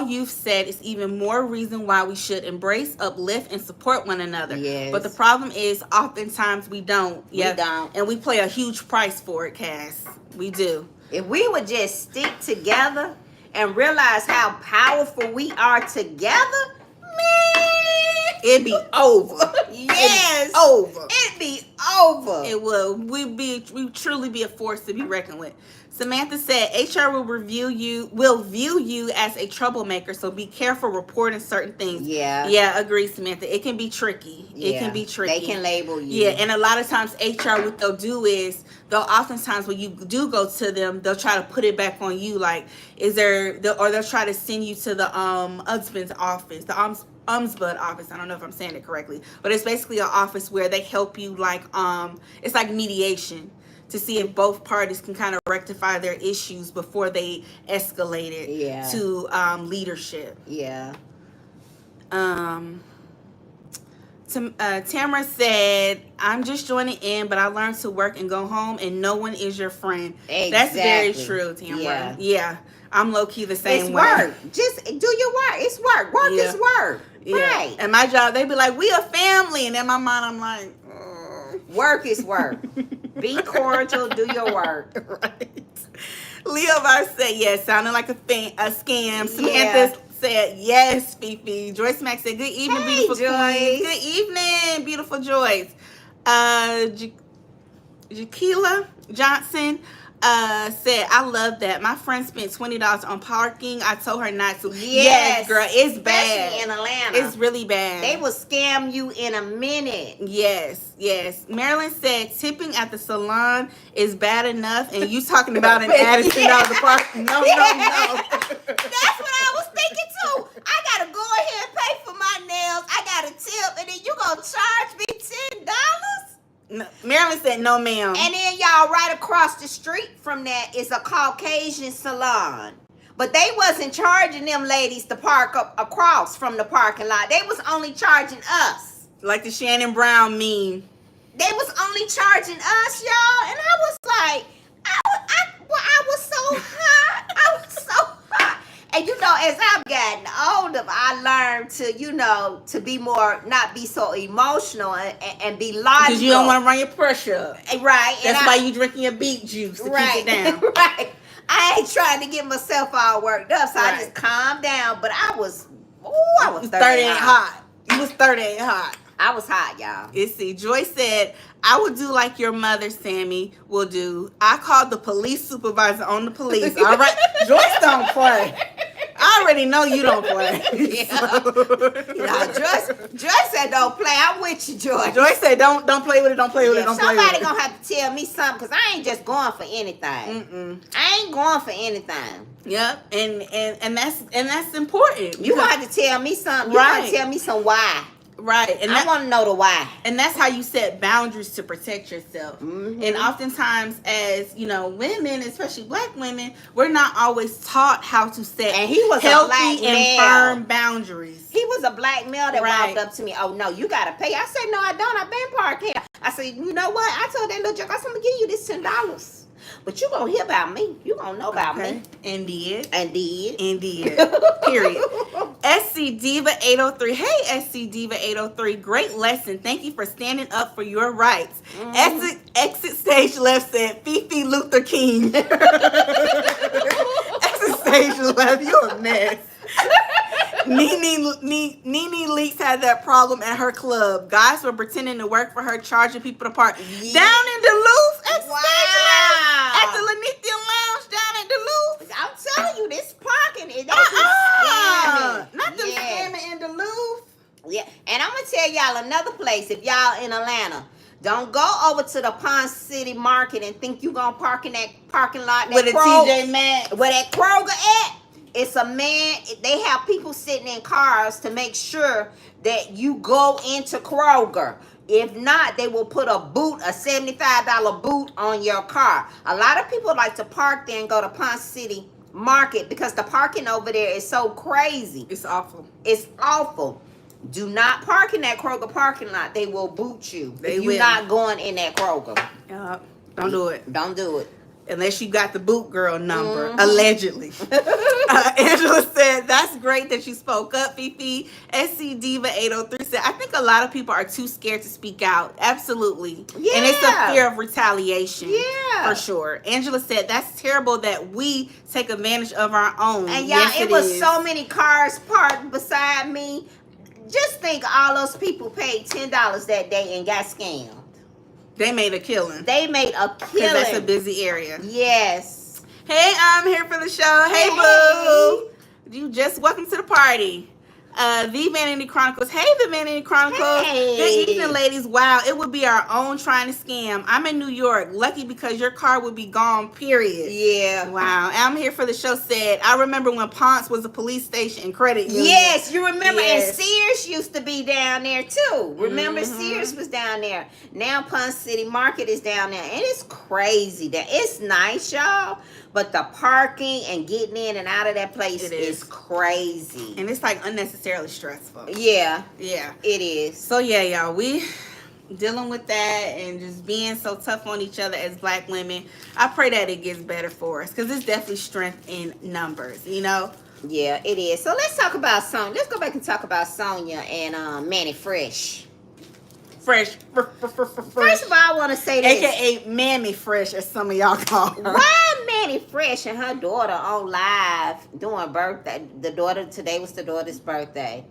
A: you've said is even more reason why we should embrace, uplift, and support one another.
B: Yes.
A: But the problem is, oftentimes we don't.
B: We don't.
A: And we pay a huge price for it, Cass. We do.
B: If we would just stick together and realize how powerful we are together, man,
A: it'd be over.
B: Yes.
A: It'd be over.
B: It'd be over.
A: It will. We truly be a force to be reckoned with. Samantha said, HR will view you as a troublemaker, so be careful reporting certain things.
B: Yeah.
A: Yeah, agree, Samantha. It can be tricky. It can be tricky.
B: They can label you.
A: Yeah, and a lot of times HR, what they'll do is, oftentimes when you do go to them, they'll try to put it back on you, like, or they'll try to send you to the husband's office, the ombudsman office. I don't know if I'm saying it correctly, but it's basically an office where they help you, like, it's like mediation, to see if both parties can kind of rectify their issues before they escalate it to leadership.
B: Yeah.
A: Tamara said, I'm just joining in, but I learned to work and go home, and no one is your friend.
B: Exactly.
A: That's very true, Tamara. Yeah. I'm low-key the same way.
B: It's work. Just do your work. It's work. Work is work.
A: Yeah.
B: Right.
A: And my job, they be like, we a family. And in my mind, I'm like,
B: work is work. Be cordial. Do your work.
A: Right. Leo Var said, yes, sounding like a scam. Samantha said, yes, Fifi. Joyce Mack said, good evening, beautiful
B: Joyce.
A: queens. Good evening, beautiful Joyce. Jaquila Johnson said, I love that. My friend spent $20 on parking. I told her not to. Yes, girl, it's bad.
B: Especially in Atlanta.
A: It's really bad.
B: They will scam you in a minute.
A: Yes. Marilyn said, tipping at the salon is bad enough, and you talking about an Addison out of the parking. No.
B: That's what I was thinking too. I gotta go ahead and pay for my nails. I got a tip, and then you gonna charge me $10?
A: No, Marilyn said, no, ma'am.
B: And then, y'all, right across the street from that is a Caucasian salon. But they wasn't charging them ladies to park up across from the parking lot. They was only charging us.
A: Like the Shannon Brown meme.
B: They was only charging us, y'all. And I was like, I was so hot. I was so hot. And, as I've gotten older, I learned to, to be more, not be so emotional and be logical.
A: Because you don't want to run your pressure up.
B: Right.
A: That's why you drinking your beet juice to keep it down.
B: Right. I ain't trying to get myself all worked up, so I just calmed down. But I was
A: 30 ain't hot. You was 30 ain't hot.
B: I was hot, y'all.
A: Let's see. Joy said, I would do like your mother, Sammy, will do. I called the police supervisor on the police. All right. Joyce don't play. I already know you don't play.
B: Yeah, Joyce said don't play. I'm with you, Joyce.
A: Joyce said don't play with it. Don't play with it. Don't play with it.
B: Somebody gonna have to tell me something because I ain't just going for anything. I ain't going for anything.
A: Yep, and that's important.
B: You gonna have to tell me something. You
A: Right.
B: gonna tell me some why.
A: Right, and
B: I want to know the why.
A: And that's how you set boundaries to protect yourself.
B: Mm-hmm.
A: And oftentimes, as you know, women, especially black women, we're not always taught how to set
B: And he was
A: healthy
B: a black
A: and
B: male.
A: firm boundaries.
B: He was a black male that
A: Right.
B: walked up to me. Oh no, you gotta pay. I said no, I don't. I've been parked here. I said, you know what? I told that little jerk, I said, I'm gonna give you this $10. But you gonna hear about me. You gonna know about me.
A: And did. Period. SC Diva 803. Hey, SC Diva 803. Great lesson. Thank you for standing up for your rights. Exit stage left said Fifi Luther King. Exit stage left. You a mess. Nene Leaks had that problem at her club. Guys were pretending to work for her, charging people to park.
B: Yeah.
A: Down in Duluth, at
B: Wow.
A: at the Lenithium Lounge down in Duluth.
B: I'm telling you, this parking is scamming.
A: Not them scamming in Duluth.
B: Yeah, and I'm gonna tell y'all another place. If y'all in Atlanta, don't go over to the Ponce City Market and think you gonna park in that parking lot
A: With a TJ Maxx.
B: where that Kroger at. It's a man. They have people sitting in cars to make sure that you go into Kroger. If not, they will put a boot, a $75 boot on your car. A lot of people like to park there and go to Ponce City Market because the parking over there is so crazy.
A: It's awful.
B: It's awful. Do not park in that Kroger parking lot. They will boot you.
A: They
B: if you're
A: will.
B: not going in that Kroger.
A: Don't do it.
B: Don't do it.
A: Unless you got the boot girl number, allegedly. Angela said, that's great that you spoke up, Fifi. SC Diva 803 said, I think a lot of people are too scared to speak out. Absolutely.
B: Yeah.
A: And it's a fear of retaliation.
B: Yeah.
A: For sure. Angela said, that's terrible that we take advantage of our own.
B: And y'all,
A: Yes,
B: it was
A: is.
B: so many cars parked beside me. Just think all those people paid $10 that day and got scammed.
A: They made a killing.
B: They made a
A: Because
B: killing.
A: that's a busy area.
B: Yes.
A: Hey, I'm here for the show. Hey, boo. You just welcome to the party. The Vanity Chronicles. Hey, the Vanity Chronicles.
B: Hey.
A: Good evening, ladies. Wow, it would be our own trying to scam. I'm in New York. Lucky because your car would be gone, period.
B: Yeah.
A: Wow. I'm here for the show said, I remember when Ponce was a police station and credit union.
B: Yes, you remember.
A: Yes.
B: And Sears used to be down there too. Remember, Sears was down there. Now Ponce City Market is down there. And it's crazy. It's nice, y'all. But the parking and getting in and out of that place is crazy.
A: And it's like unnecessarily stressful.
B: Yeah.
A: Yeah.
B: It is.
A: So yeah, y'all, we dealing with that and just being so tough on each other as black women. I pray that it gets better for us because it's definitely strength in numbers, you know?
B: Yeah, it is. So let's talk about Sonya. Let's go back and talk about Sonya and Manny Fresh.
A: Fresh.
B: First of all, I want to say this.
A: AKA Mammy Fresh, as some of y'all call her.
B: Why Manny Fresh and her daughter on live doing birthday? Today was the daughter's birthday.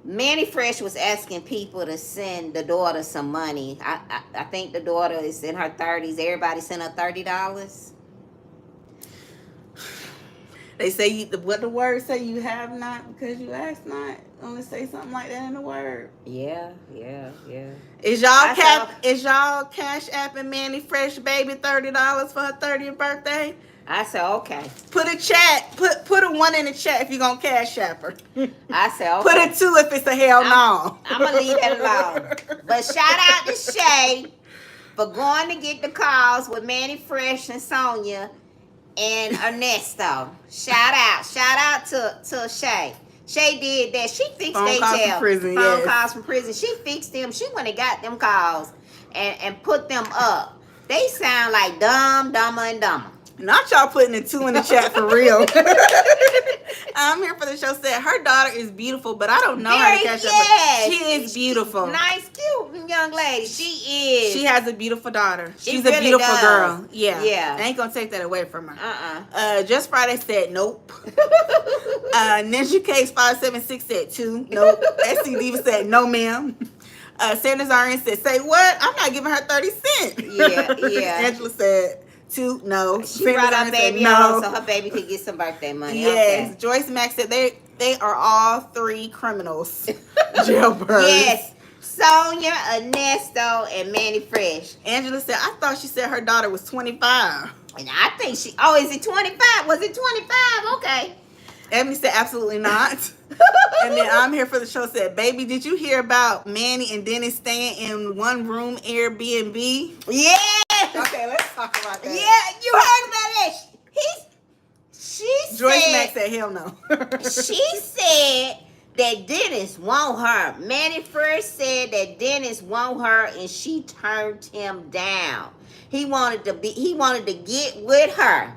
B: Manny Fresh was asking people to send the daughter some money. I think the daughter is in her 30s. Everybody sent her $30.
A: They say what the word say, you have not because you ask not. Only say something like that in the word.
B: Yeah.
A: Is y'all Cash App and Manny Fresh baby $30 for her 30th birthday?
B: I said, okay.
A: Put a 1 in the chat if you're gonna Cash App her.
B: I said, okay.
A: Put a 2 if it's a hell no.
B: I'm going to leave that alone. But shout out to Shay for going to get the calls with Manny Fresh and Sonya and Ernesto. Shout out to Shay. Shay did that. She fixed
A: Phone
B: their
A: calls
B: jail.
A: from prison,
B: Phone
A: yes.
B: calls from prison. She fixed them. She went and got them calls and put them up. They sound like dumber and dumber.
A: Not y'all putting a 2 in the chat for real. I'm here for the show said her daughter is beautiful, but I don't know how to catch up. She is beautiful.
B: Nice, cute young lady. She is.
A: She has a beautiful daughter.
B: She
A: She's a
B: really
A: beautiful
B: does.
A: girl. Yeah.
B: Yeah.
A: I ain't gonna take that away from her.
B: Uh-uh.
A: Just Friday said nope. Ninja Case 576 said 2. Nope. SC Diva said no, ma'am. Sanders RN said, say what? I'm not giving her 30 cents.
B: Yeah.
A: Angela said Two, no.
B: She
A: Faithbless
B: brought her
A: Ernest said
B: baby
A: no.
B: on so her baby could get some birthday money.
A: Yes.
B: Okay.
A: Joyce Mack said they are all three criminals. Jailbirds.
B: Yes. Sonia, Ernesto, and Manny Fresh.
A: Angela said, I thought she said her daughter was 25.
B: And I think is it 25? Was it 25? Okay.
A: Ebony said, absolutely not. And then I'm here for the show said, baby, did you hear about Manny and Dennis staying in one room Airbnb?
B: Yes.
A: Okay, let's talk about that.
B: Yeah, you heard about that. She
A: Joyce
B: said,
A: Mack said, hell no.
B: she said that Dennis want her. Manny first said that Dennis want her and she turned him down. He wanted to get with her.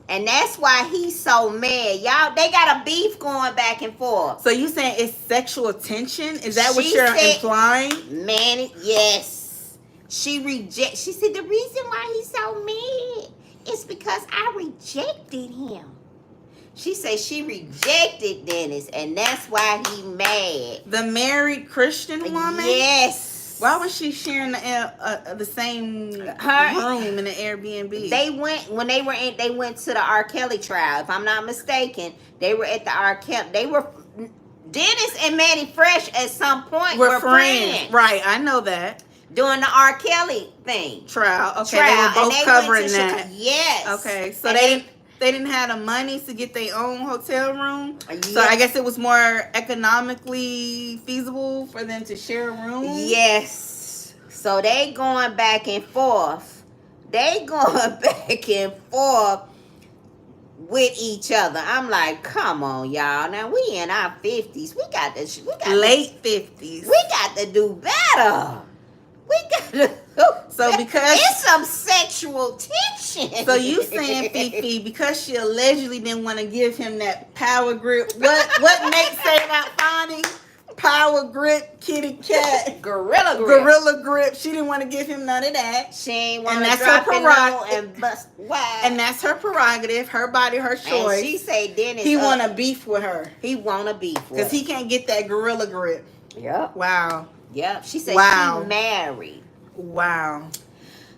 B: And that's why he's so mad. Y'all, they got a beef going back and forth.
A: So you saying it's sexual tension? Is that what
B: She
A: you're
B: said,
A: implying?
B: Manny, yes. She said the reason why he's so mad is because I rejected him. She said she rejected Dennis, and that's why he mad.
A: The married Christian woman?
B: Yes.
A: Why was she sharing the same room in the Airbnb?
B: They went to the R. Kelly trial. If I'm not mistaken, they were at the R. Kelly. Dennis and Manny Fresh at some point were friends.
A: Right, I know that.
B: Doing the R. Kelly thing.
A: Trial. Okay, they were both covering that.
B: Yes.
A: Okay, so they didn't have the money to get their own hotel room.
B: Yes.
A: So I guess it was more economically feasible for them to share a room.
B: Yes. So they going back and forth. With each other. I'm like, come on, y'all. Now we in our 50s. We got
A: Late 50s.
B: We got to do better. We got to.
A: So because
B: it's some sexual tension.
A: So you saying, Fifi, because she allegedly didn't want to give him that power grip? What Nate say about Fonnie? Power grip, kitty cat, gorilla grip. She didn't want to give him none of that.
B: She ain't want to
A: that's
B: drop
A: her
B: it low and bust wide.
A: And that's her prerogative, her body, her choice.
B: And she say Dennis,
A: he want to beef with her.
B: He want to beef with
A: because he can't get that gorilla grip.
B: Yep.
A: Wow.
B: Yep. She said she married.
A: Wow.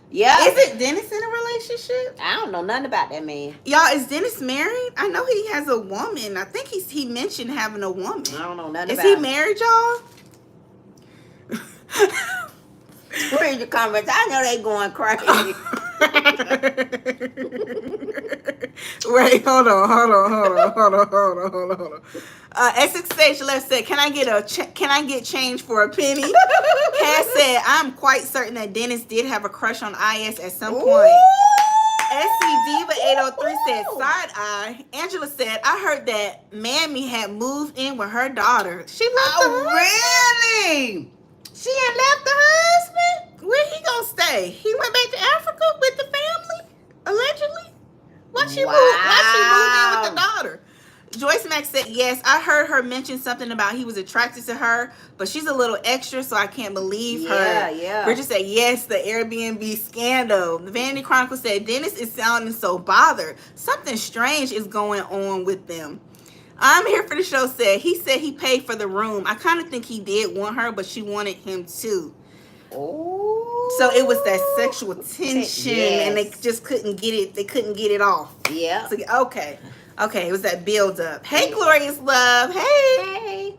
B: Yeah.
A: Is it Dennis in a relationship?
B: I don't know nothing about that man.
A: Y'all, is Dennis married? I know he has a woman. I think he mentioned having a woman.
B: I don't know nothing about
A: him. Is he married, y'all?
B: Read the comments. I know they going crazy.
A: Wait, hold on. Essex Stage Left said, "Can I get change for a penny?" Cass said, "I'm quite certain that Dennis did have a crush on IS at some point." SC Diva 803 said, "Side eye." Angela said, "I heard that Mammy had moved in with her daughter." She left the husband.
B: Really? She had left the husband?
A: Where he gonna stay? He went back to Africa with the family, allegedly. Why she moved in with the daughter? Joyce Mack said, "Yes, I heard her mention something about he was attracted to her, but she's a little extra, so I can't believe her."
B: Yeah.
A: Bridget said, "Yes, the Airbnb scandal." The Vanity Chronicle said, "Dennis is sounding so bothered. Something strange is going on with them." I'm Here for the Show said, he paid for the room. I kind of think he did want her, but she wanted him too.
B: Oh.
A: So it was that sexual tension, and they just couldn't get it. They couldn't get it off.
B: Yeah.
A: So, okay, it was that build up. Hey, Glorious Love. Hey.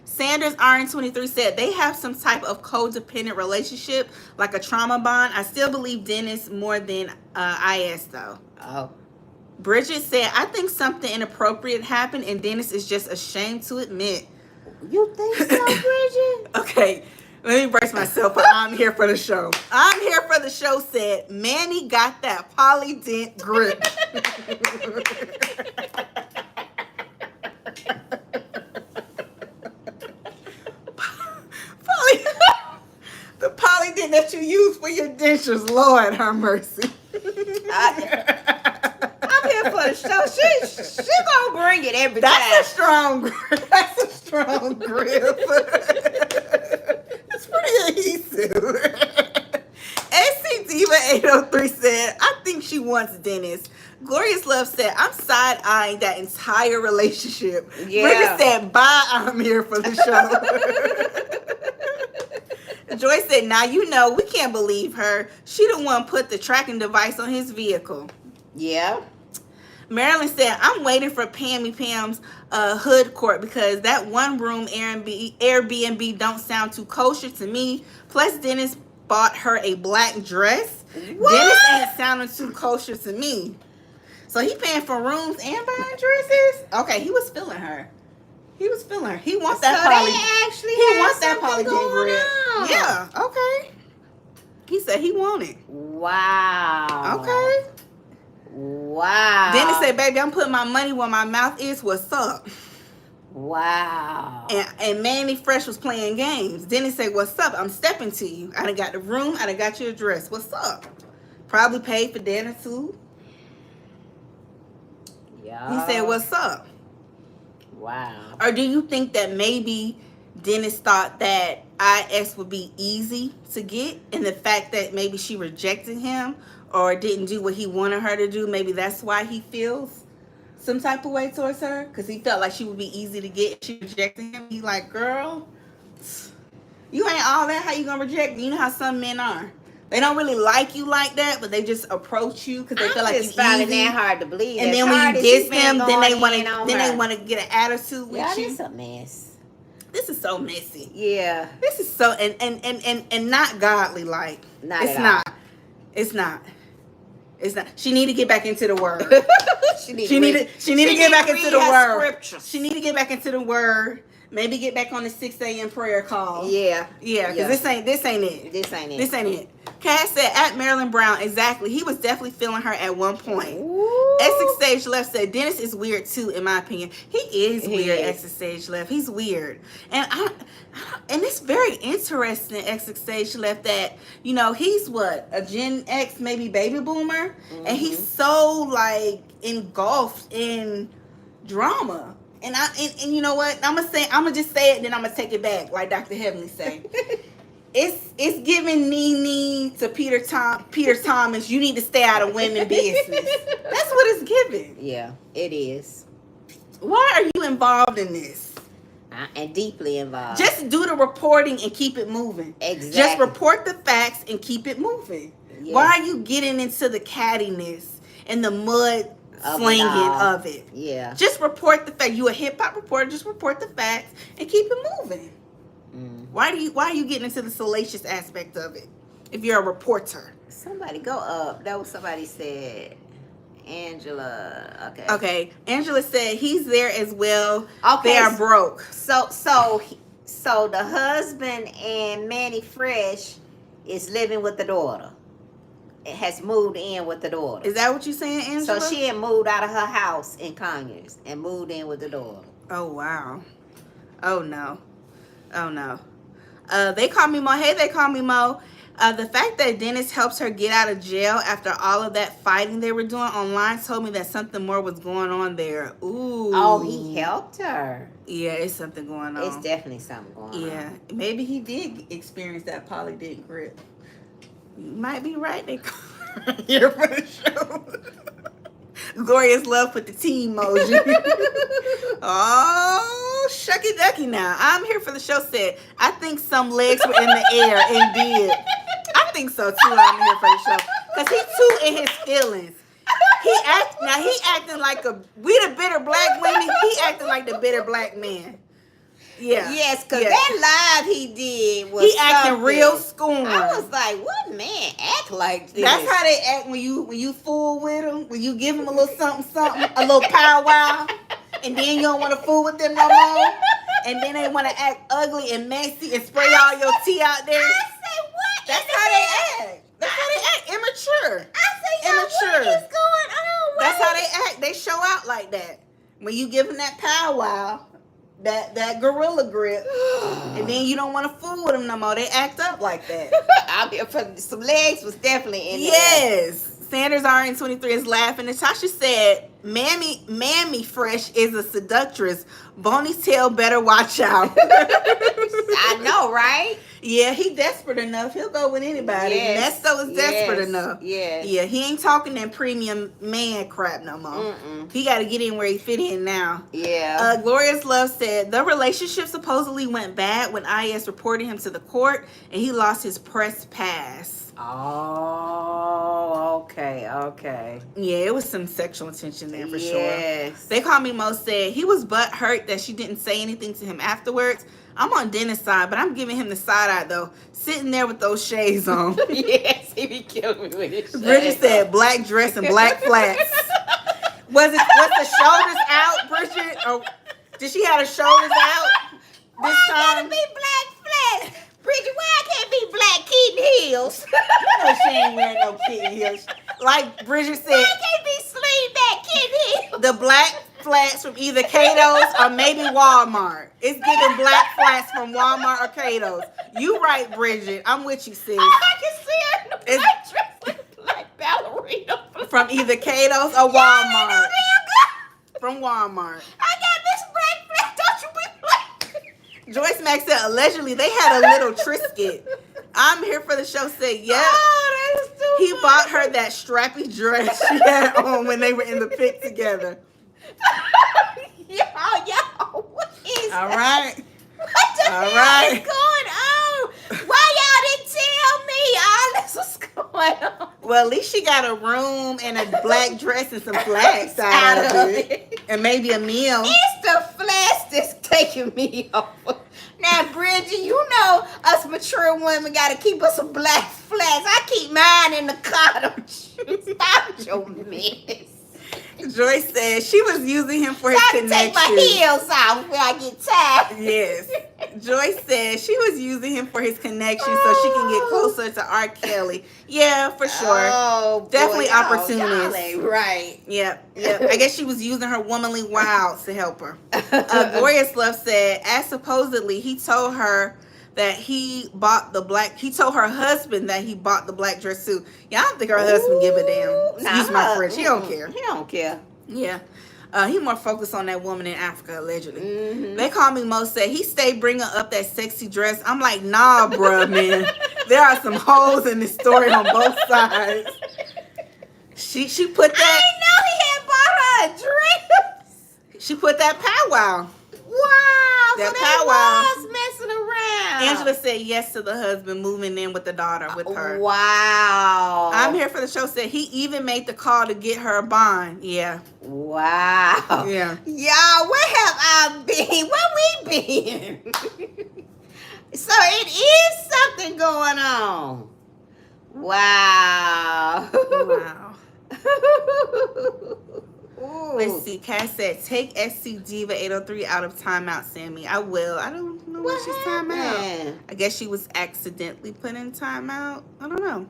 A: Sanders RN23 said they have some type of codependent relationship, like a trauma bond. I still believe Dennis more than IS though.
B: Oh.
A: Bridget said, "I think something inappropriate happened, and Dennis is just ashamed to admit."
B: You think so, Bridget?
A: Okay. Let me brace myself, but I'm Here for the Show. I'm Here for the Show said, Manny got that polydent grip. The polydent that you use for your dentures, Lord have mercy.
B: I'm Here for the Show. She gonna bring it every time.
A: That's a strong grip. That's a strong grip. It's pretty adhesive. SC Diva 803 said, "I think she wants Dennis." Glorious Love said, "I'm side-eyeing that entire relationship."
B: Yeah.
A: Bridget said, "Bye, I'm Here for the Show." Joy said, now you know we can't believe her. She the one put the tracking device on his vehicle.
B: Yeah.
A: Marilyn said, I'm waiting for Pam's hood court because that one room Airbnb don't sound too kosher to me. Plus, Dennis bought her a black dress.
B: What?
A: Dennis ain't sounding too kosher to me. So he paying for rooms and buying dresses? Okay, he was feeling her. He was feeling her. He wants that poly. He wants that poly grip. Yeah, okay. He said he wanted.
B: Wow.
A: Okay.
B: Wow.
A: Dennis said, baby, I'm putting my money where my mouth is. What's up?
B: Wow.
A: And Manny Fresh was playing games. Dennis said, what's up? I'm stepping to you. I done got the room. I done got your address. What's up? Probably paid for dinner too.
B: Yeah.
A: He said, what's up?
B: Wow.
A: Or do you think that maybe Dennis thought that IS would be easy to get, and the fact that maybe she rejected him or didn't do what he wanted her to do, maybe that's why he feels some type of way towards her? Because he felt like she would be easy to get if she rejected him. He like, girl, you ain't all that. How you gonna reject me? You know how some men are. They don't really like you like that, but they just approach you because they feel like it's
B: finding
A: easy.
B: that hard to believe.
A: And then when you diss them, then they want to get an attitude with you.
B: It's a mess.
A: This is so messy.
B: Yeah.
A: This is so and not godly like. It's not. She need to get back into the word. she need to get back into the word.
B: Scriptures.
A: She need to get back into the word. Maybe get back on the 6 a.m. prayer call.
B: Yeah.
A: Yeah, because this ain't it. This ain't it. Cass said, at Marilyn Brown, exactly. He was definitely feeling her at one point. Essex Sage Left said, Dennis is weird too, in my opinion. He is weird, Essex Sage Left. He's weird. And and it's very interesting, Essex Sage Left, that, you know, he's what, a Gen X, maybe baby boomer? Mm-hmm. And he's so, like, engulfed in drama. And you know what? I'm gonna just say it, then I'm gonna take it back, like Dr. Heavenly say. It's giving Nene to Peter Thomas. You need to stay out of women business. That's what it's giving.
B: Yeah, it is.
A: Why are you involved in this?
B: And deeply involved.
A: Just do the reporting and keep it moving.
B: Exactly.
A: Just report the facts and keep it moving. Yeah. Why are you getting into the cattiness and the mud slinging of it?
B: Yeah.
A: Just report the fact. You a hip hop reporter. Just report the facts and keep it moving. Why are you getting into the salacious aspect of it if you're a reporter?
B: Somebody go up. That was somebody said. Angela.
A: Okay. Angela said he's there as well.
B: Okay.
A: They are broke.
B: So the husband and Manny Fresh is living with the daughter. It has moved in with the daughter.
A: Is that what you're saying, Angela?
B: So she had moved out of her house in Conyers and moved in with the daughter.
A: Oh wow. Oh no. They call me Mo. Hey, they call me Mo. The fact that Dennis helps her get out of jail after all of that fighting they were doing online told me that something more was going on there. Ooh.
B: Oh, he helped her.
A: Yeah, it's something going on.
B: It's definitely something going on.
A: Yeah, maybe he did experience that poly dick grip. You might be right. They here for the show. Glorious Love put the T emoji. Oh, shucky ducky now. I'm here for the show said, I think some legs were in the air and did. I think so too. I'm here for the show. Because he's too in his feelings. He acting like we the bitter black women. He acting like the bitter black man. Yeah.
B: Yes, because that live he did was
A: he acting real scorn.
B: I was like, what man act like this?
A: That's how they act when you fool with them. When you give them a little something, a little powwow, and then you don't want to fool with them no more. And then they want to act ugly and messy and spray all your tea out there.
B: I said, what?
A: That's how they act. That's how they act. Immature.
B: I said, immature. What is going on?
A: That's how they act. They show out like that. When you give them that powwow, that gorilla grip, and then you don't want to fool with them no more. They act up like that.
B: I'll be for some legs was definitely in there.
A: Yes. Sanders RN23 is laughing. Natasha said, Mammy Fresh is a seductress. Bonnie's tail better watch out.
B: I know, right?
A: Yeah, he desperate enough. He'll go with anybody.
B: Yes.
A: Nesto is desperate enough.
B: Yes.
A: Yeah, he ain't talking that premium man crap no more. He got to get in where he fit in now.
B: Yeah.
A: Glorious Love said, the relationship supposedly went bad when IS reported him to the court and he lost his press pass.
B: Oh, okay.
A: Yeah, it was some sexual tension there for sure.
B: Yes.
A: They Call Me Mo said he was butthurt that she didn't say anything to him afterwards. I'm on Dennis' side, but I'm giving him the side eye though. Sitting there with those shades on.
B: Yes, he be killing me with his shades.
A: Bridget said black dress and black flats. Was the shoulders out, Bridget? Or did she have the shoulders out this
B: why
A: time?
B: gotta be black flats? Bridget, why I can't be black kitten heels?
A: No, she ain't wearing no kitten heels. Like Bridget said,
B: Why I can't be sleeve back kitten heels?
A: the black flats from either Cato's or maybe Walmart. It's giving black flats from Walmart or Cato's. You right, Bridget. I'm with you, sis.
B: I can see her in the black dress with black ballerina.
A: From either Cato's or Walmart. From Walmart.
B: I got this black flat. Don't you be black?
A: Joyce Mack said allegedly they had a little Trisket. I'm here for the show said, yeah.
B: Oh, that is too
A: He
B: funny.
A: bought her that strappy dress she had on when they were in the pic together.
B: Yo, what is
A: All
B: that?
A: right.
B: What the
A: All
B: hell
A: right.
B: is going on? Why y'all didn't tell me all this was going on?
A: Well, at least she got a room and a black dress and some flats out of it. And maybe a meal.
B: It's the flats that's taking me off. Now, Bridget, you know us mature women got to keep us some black flats. I keep mine in the car. Don't you? Stop your mess.
A: Joyce said she was using him for his
B: I can take
A: connection.
B: my heels off when I get tired.
A: Yes. Joyce said she was using him for his connection so she can get closer to R. Kelly. Yeah, for sure.
B: Oh,
A: Definitely
B: boy, y'all
A: opportunist.
B: ain't right.
A: Yep. I guess she was using her womanly wiles to help her. Glorious Love said, as supposedly he told her that he told her husband that he bought the black dress suit. Yeah, I don't think her husband give a damn. Excuse my French. He don't care.
B: He don't care.
A: Yeah. He more focused on that woman in Africa, allegedly. They Call Me Mo said he stayed bringing up that sexy dress. I'm like, nah, bruh, man. There are some holes in this story on both sides. She put that.
B: I didn't know he had bought her a dress.
A: She put that powwow.
B: Wow.
A: That
B: So they
A: powwow.
B: was messing around.
A: Angela said yes to the husband moving in with the daughter with her.
B: Wow.
A: I'm here for the show said he even made the call to get her a bond. Yeah.
B: Wow.
A: Yeah.
B: Y'all, where have I been? Where we been? So it is something going on. Wow.
A: Wow.
B: Ooh.
A: Let's see. Cass said, take SC Diva 803 out of timeout, Sammy. I will. I don't know what she's timeout.
B: happened?
A: I guess she was accidentally put in timeout. I don't know.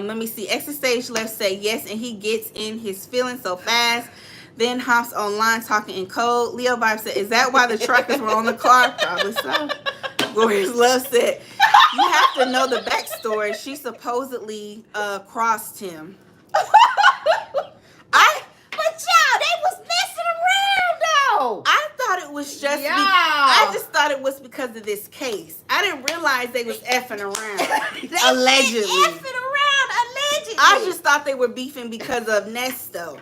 A: Let me see. Exit stage left say yes, and he gets in his feelings so fast. Then hops online talking in code. Leo Vibe said, is that why the truckers were on the car? Probably so. Glorious Love said, you have to know the backstory. She supposedly crossed him.
B: But y'all, they was messing around though.
A: I thought it was just
B: Yeah.
A: I just thought it was because of this case. I didn't realize they was effing around. Allegedly.
B: Effing around, allegedly.
A: I just thought they were beefing because of Nesto.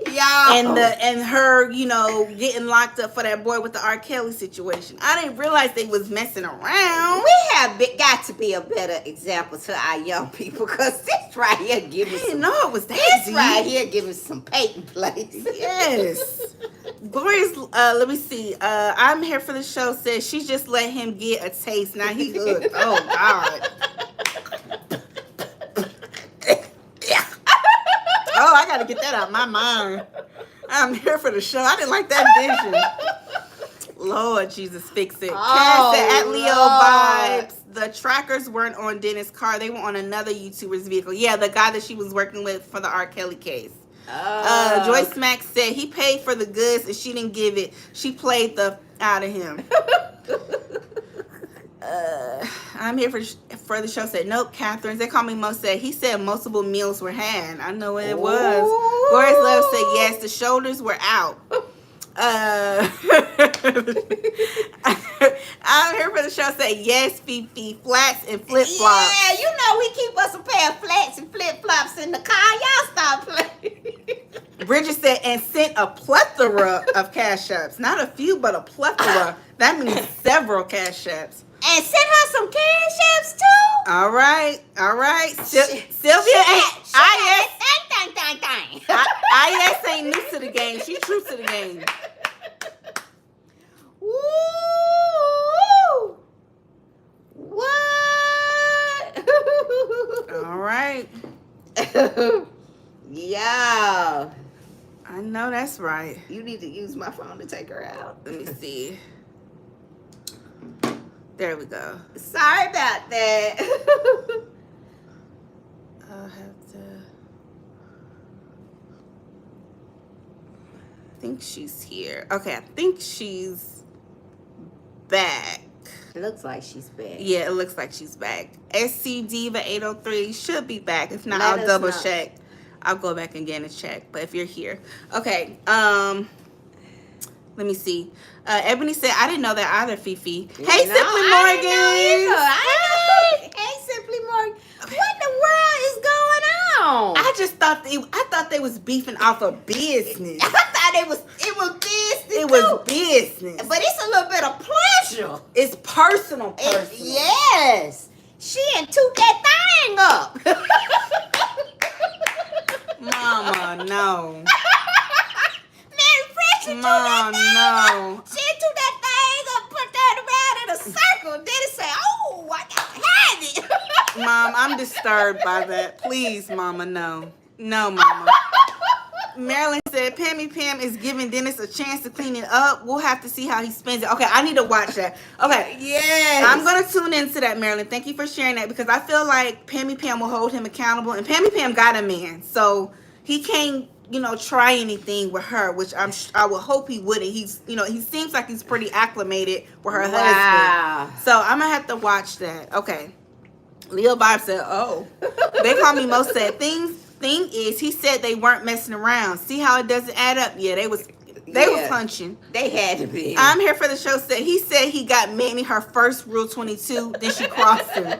B: Y'all.
A: And her, getting locked up for that boy with the R. Kelly situation. I didn't realize they was messing around.
B: We have got to be a better example to our young people because this right here
A: I
B: giving
A: didn't
B: some,
A: know it was that
B: this
A: deep.
B: right here giving some patent plays.
A: Yes. Gloria's, let me see. I'm here for the show says she just let him get a taste. Now he hooked. Oh, God. Oh, I got to get that out of my mind. I'm here for the show. I didn't like that vision. Lord Jesus, fix it. Cass said, at Leo
B: Lord.
A: Vibes, the trackers weren't on Dennis' car. They were on another YouTuber's vehicle. Yeah, the guy that she was working with for the R. Kelly case. Joyce Mack said he paid for the goods and she didn't give it. She played the out of him. I'm here for the show said, nope, Catherine. They Call Me Mo said, he said multiple meals were had. I know what it was.
B: Ooh.
A: Glorious Love said, yes, the shoulders were out. I'm here for the show. Say yes, Fifi, flats and flip flops.
B: Yeah, you know we keep us a pair of flats and flip flops in the car. Y'all stop playing.
A: Bridget said, and sent a plethora of cash apps. Not a few, but a plethora. That means several cash apps.
B: And send her some cash apps too.
A: All right. Sylvia ain't. IS ain't new to the game. She's true to the game.
B: Woo! What?
A: All right.
B: Yeah.
A: I know that's right.
B: You need to use my phone to take her out.
A: Let me see. There we go.
B: Sorry about that.
A: I'll have to. I think she's here. Okay, I think she's back.
B: It looks like she's back.
A: Yeah, it looks like she's back. SC Diva 803 should be back. If not,
B: Let
A: I'll
B: us
A: double
B: know.
A: check. I'll go back again and check. But if you're here. Okay. Let me see. Ebony said, I didn't know that either, Fifi. Hey,
B: No,
A: Simply
B: I didn't know
A: Morgan.
B: either. Hey, Simply Morgan. What in the world is going on?
A: I just thought they was beefing off of business.
B: I thought it was business.
A: It was
B: too.
A: business.
B: But it's a little bit of pleasure.
A: It's personal.
B: Yes. She done toot that thing up.
A: Mama, no.
B: Mary Fresh, she toot
A: Mom,
B: that thing
A: no.
B: up. She toot that thing up, put that around in a circle. Then it say, oh, I got to have it.
A: Mom, I'm disturbed by that. Please, Mama, no. No, Mama. Marilyn said, Pammy Pam is giving Dennis a chance to clean it up. We'll have to see how he spends it. Okay, I need to watch that. Okay.
B: Yes.
A: I'm going to tune into that, Marilyn. Thank you for sharing that because I feel like Pammy Pam will hold him accountable. And Pammy Pam got a man. So he can't, try anything with her, which I would hope he wouldn't. He's, he seems like he's pretty acclimated with her husband. So I'm going to have to watch that. Okay. Leo Bob said, oh. They call me Mo said, thing is, he said they weren't messing around. See how it doesn't add up? Yeah, they was punching.
B: They had to be.
A: I'm here for the show. He said he got Manny her first Rule 22, then she crossed him.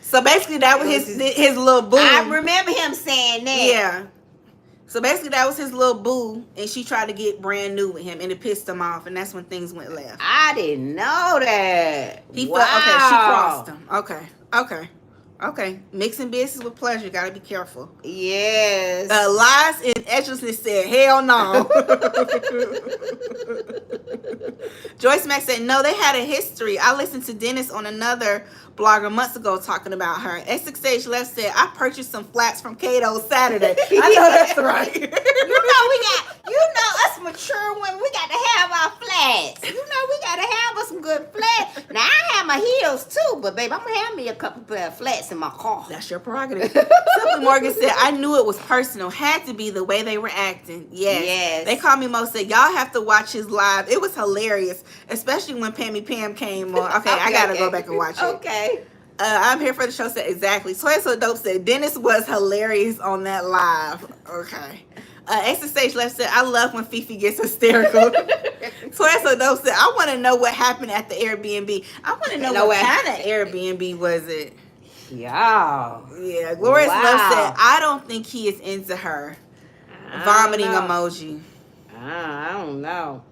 A: So basically, that was his little boo.
B: I remember him saying that.
A: Yeah. So basically, that was his little boo, and she tried to get brand new with him, and it pissed him off, and that's when things went left.
B: I didn't know that.
A: He felt okay. She crossed him. Okay. Mixing business with pleasure. Gotta be careful.
B: Yes.
A: Lies and edgelessness said, hell no. Joyce Mack said, no, they had a history. I listened to Dennis on another blogger months ago talking about her. Essex Sage Left said, I purchased some flats from Cato Saturday. I know that's right.
B: Us mature women, we got to have our flats. We got to have us some good flats. Now, I have my heels too, but babe, I'm going to have me a couple pair of flats in my car.
A: That's your prerogative. Simply Morgan said, I knew it was personal. Had to be the way they were acting. Yes. They called me Mo said, y'all have to watch his live. It was hilarious, especially when Pammy Pam came on. Okay, I got to go back and watch it.
B: Okay.
A: I'm here for the show said, exactly. Toy So Dope said, Dennis was hilarious on that live. Okay. Exit Stage Left said, I love when Fifi gets hysterical. Toy So Dope said, I want to know what happened at the Airbnb. I want to know what kind of Airbnb was it.
B: Yeah.
A: Glorious Love said, I don't think he is into her. Vomiting emoji.
B: I don't know.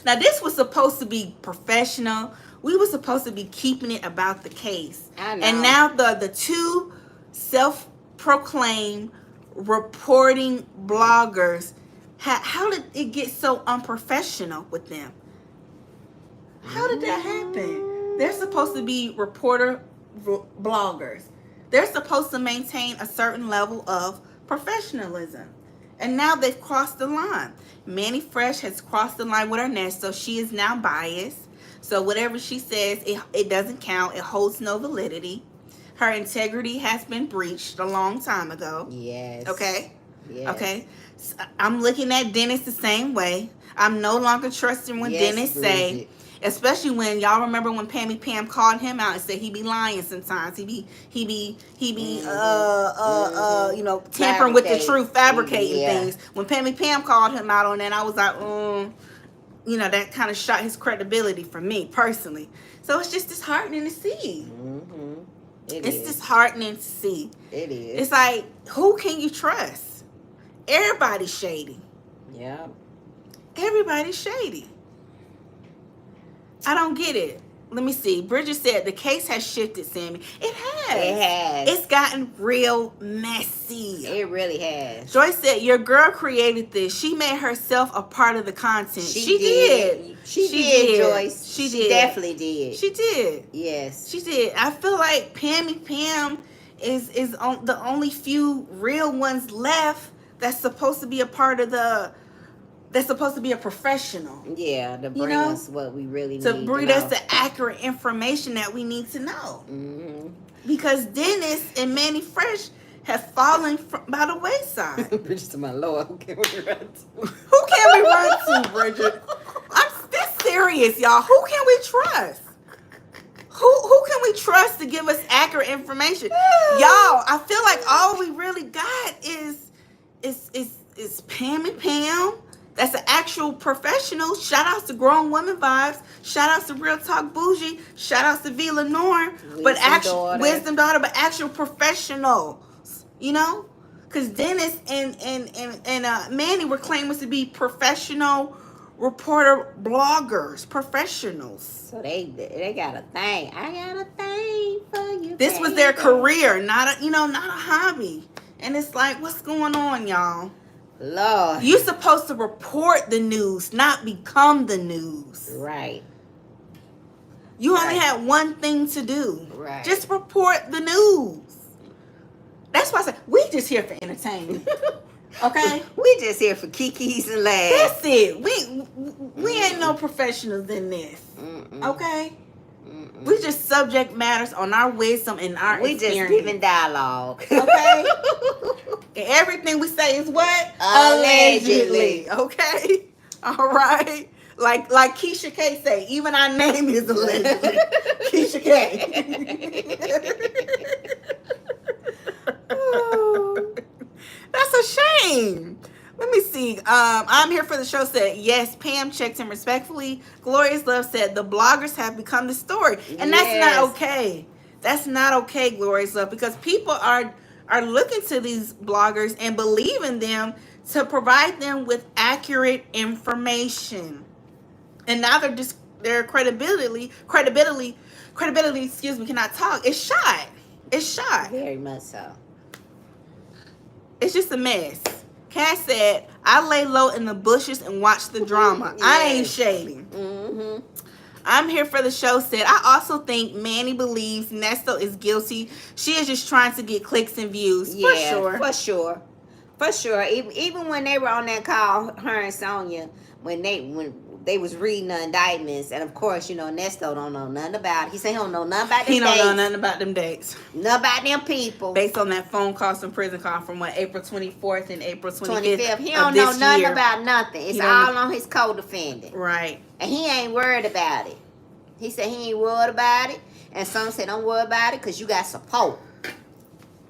A: Now, this was supposed to be professional. We were supposed to be keeping it about the case.
B: I know.
A: And now the two self-proclaimed reporting bloggers, how did it get so unprofessional with them? How did that happen? They're supposed to be bloggers. They're supposed to maintain a certain level of professionalism. And now they've crossed the line. Manny Fresh has crossed the line with her nest, so she is now biased. So whatever she says, it doesn't count. It holds no validity. Her integrity has been breached a long time ago.
B: Yes.
A: Okay?
B: Yes.
A: Okay? So I'm looking at Dennis the same way. I'm no longer trusting when Dennis say, Especially when y'all remember when Pam called him out and said he be lying sometimes. He be tampering with the truth, fabricating things. When Pam called him out on that, I was like, that kind of shot his credibility for me personally. So it's just disheartening to see. It's disheartening to see.
B: It is.
A: It's like, who can you trust? Everybody's shady.
B: Yeah.
A: Everybody's shady. I don't get it. Let me see. Bridget said the case has shifted, Sammy. It has.
B: It has.
A: It's gotten real messy.
B: It really has.
A: Joyce said, your girl created this. She made herself a part of the content. She did.
B: She did, Joyce.
A: She did.
B: Definitely did.
A: She did.
B: Yes.
A: She did. I feel like Pam is on the only few real ones left that's supposed to be a part of that's supposed to be a professional.
B: Yeah, to bring us what we really need to know.
A: To bring us the accurate information that we need to know. Because Dennis and Manny Fresh have fallen by the wayside.
B: Bridget to my Lord, who can we run to?
A: Who can we run to, Bridget? I'm this serious, y'all. Who can we trust? Who can we trust to give us accurate information? Y'all, I feel like all we really got is Pam and Pam. That's an actual professional. Shout outs to Grown Women Vibes. Shout outs to Real Talk Bougie. Shout outs to V. Lenore. Wisdom Daughter, but actual professionals. Because Dennis and Manny were claiming to be professional reporter bloggers, professionals.
B: So they got a thing. I got a thing for you.
A: This was their career, not a hobby. And it's like, what's going on, y'all?
B: Lord.
A: You're supposed to report the news, not become the news.
B: Right.
A: You only had one thing to do.
B: Right.
A: Just report the news. That's why I said we just here for entertainment. Okay?
B: We just here for kikis and laughs.
A: That's it. We ain't no professionals in this. Okay? We just subject matters on our wisdom and our experience.
B: We just giving dialogue.
A: Okay? And everything we say is what?
B: Allegedly.
A: Okay? All right? Like Keisha K say, even our name is allegedly. Keisha K. That's a shame. Let me see. I'm here for the show said, yes, Pam checked him respectfully. Glorious Love said, the bloggers have become the story. And that's not okay. That's not okay, Glorious Love, because people are looking to these bloggers and believe in them to provide them with accurate information. And now their credibility, cannot talk. It's shot. It's shot.
B: Very much so.
A: It's just a mess. Cass said, I lay low in the bushes and watch the drama. I ain't shady. I'm here for the show said, I also think Manny believes Nesto is guilty. She is just trying to get clicks and views. For sure.
B: Even when they were on that call, her and Sonya, when they was reading the indictments, and of course, Nesto don't know nothing about it. He said he don't know nothing about them dates.
A: He don't know nothing about them dates.
B: Nothing about them people.
A: Based on that phone call from prison call from April 24th and April 25th.
B: He don't know nothing about nothing. It's all on his co-defendant.
A: Right.
B: And he ain't worried about it. He said he ain't worried about it. And some said, don't worry about it because you got support.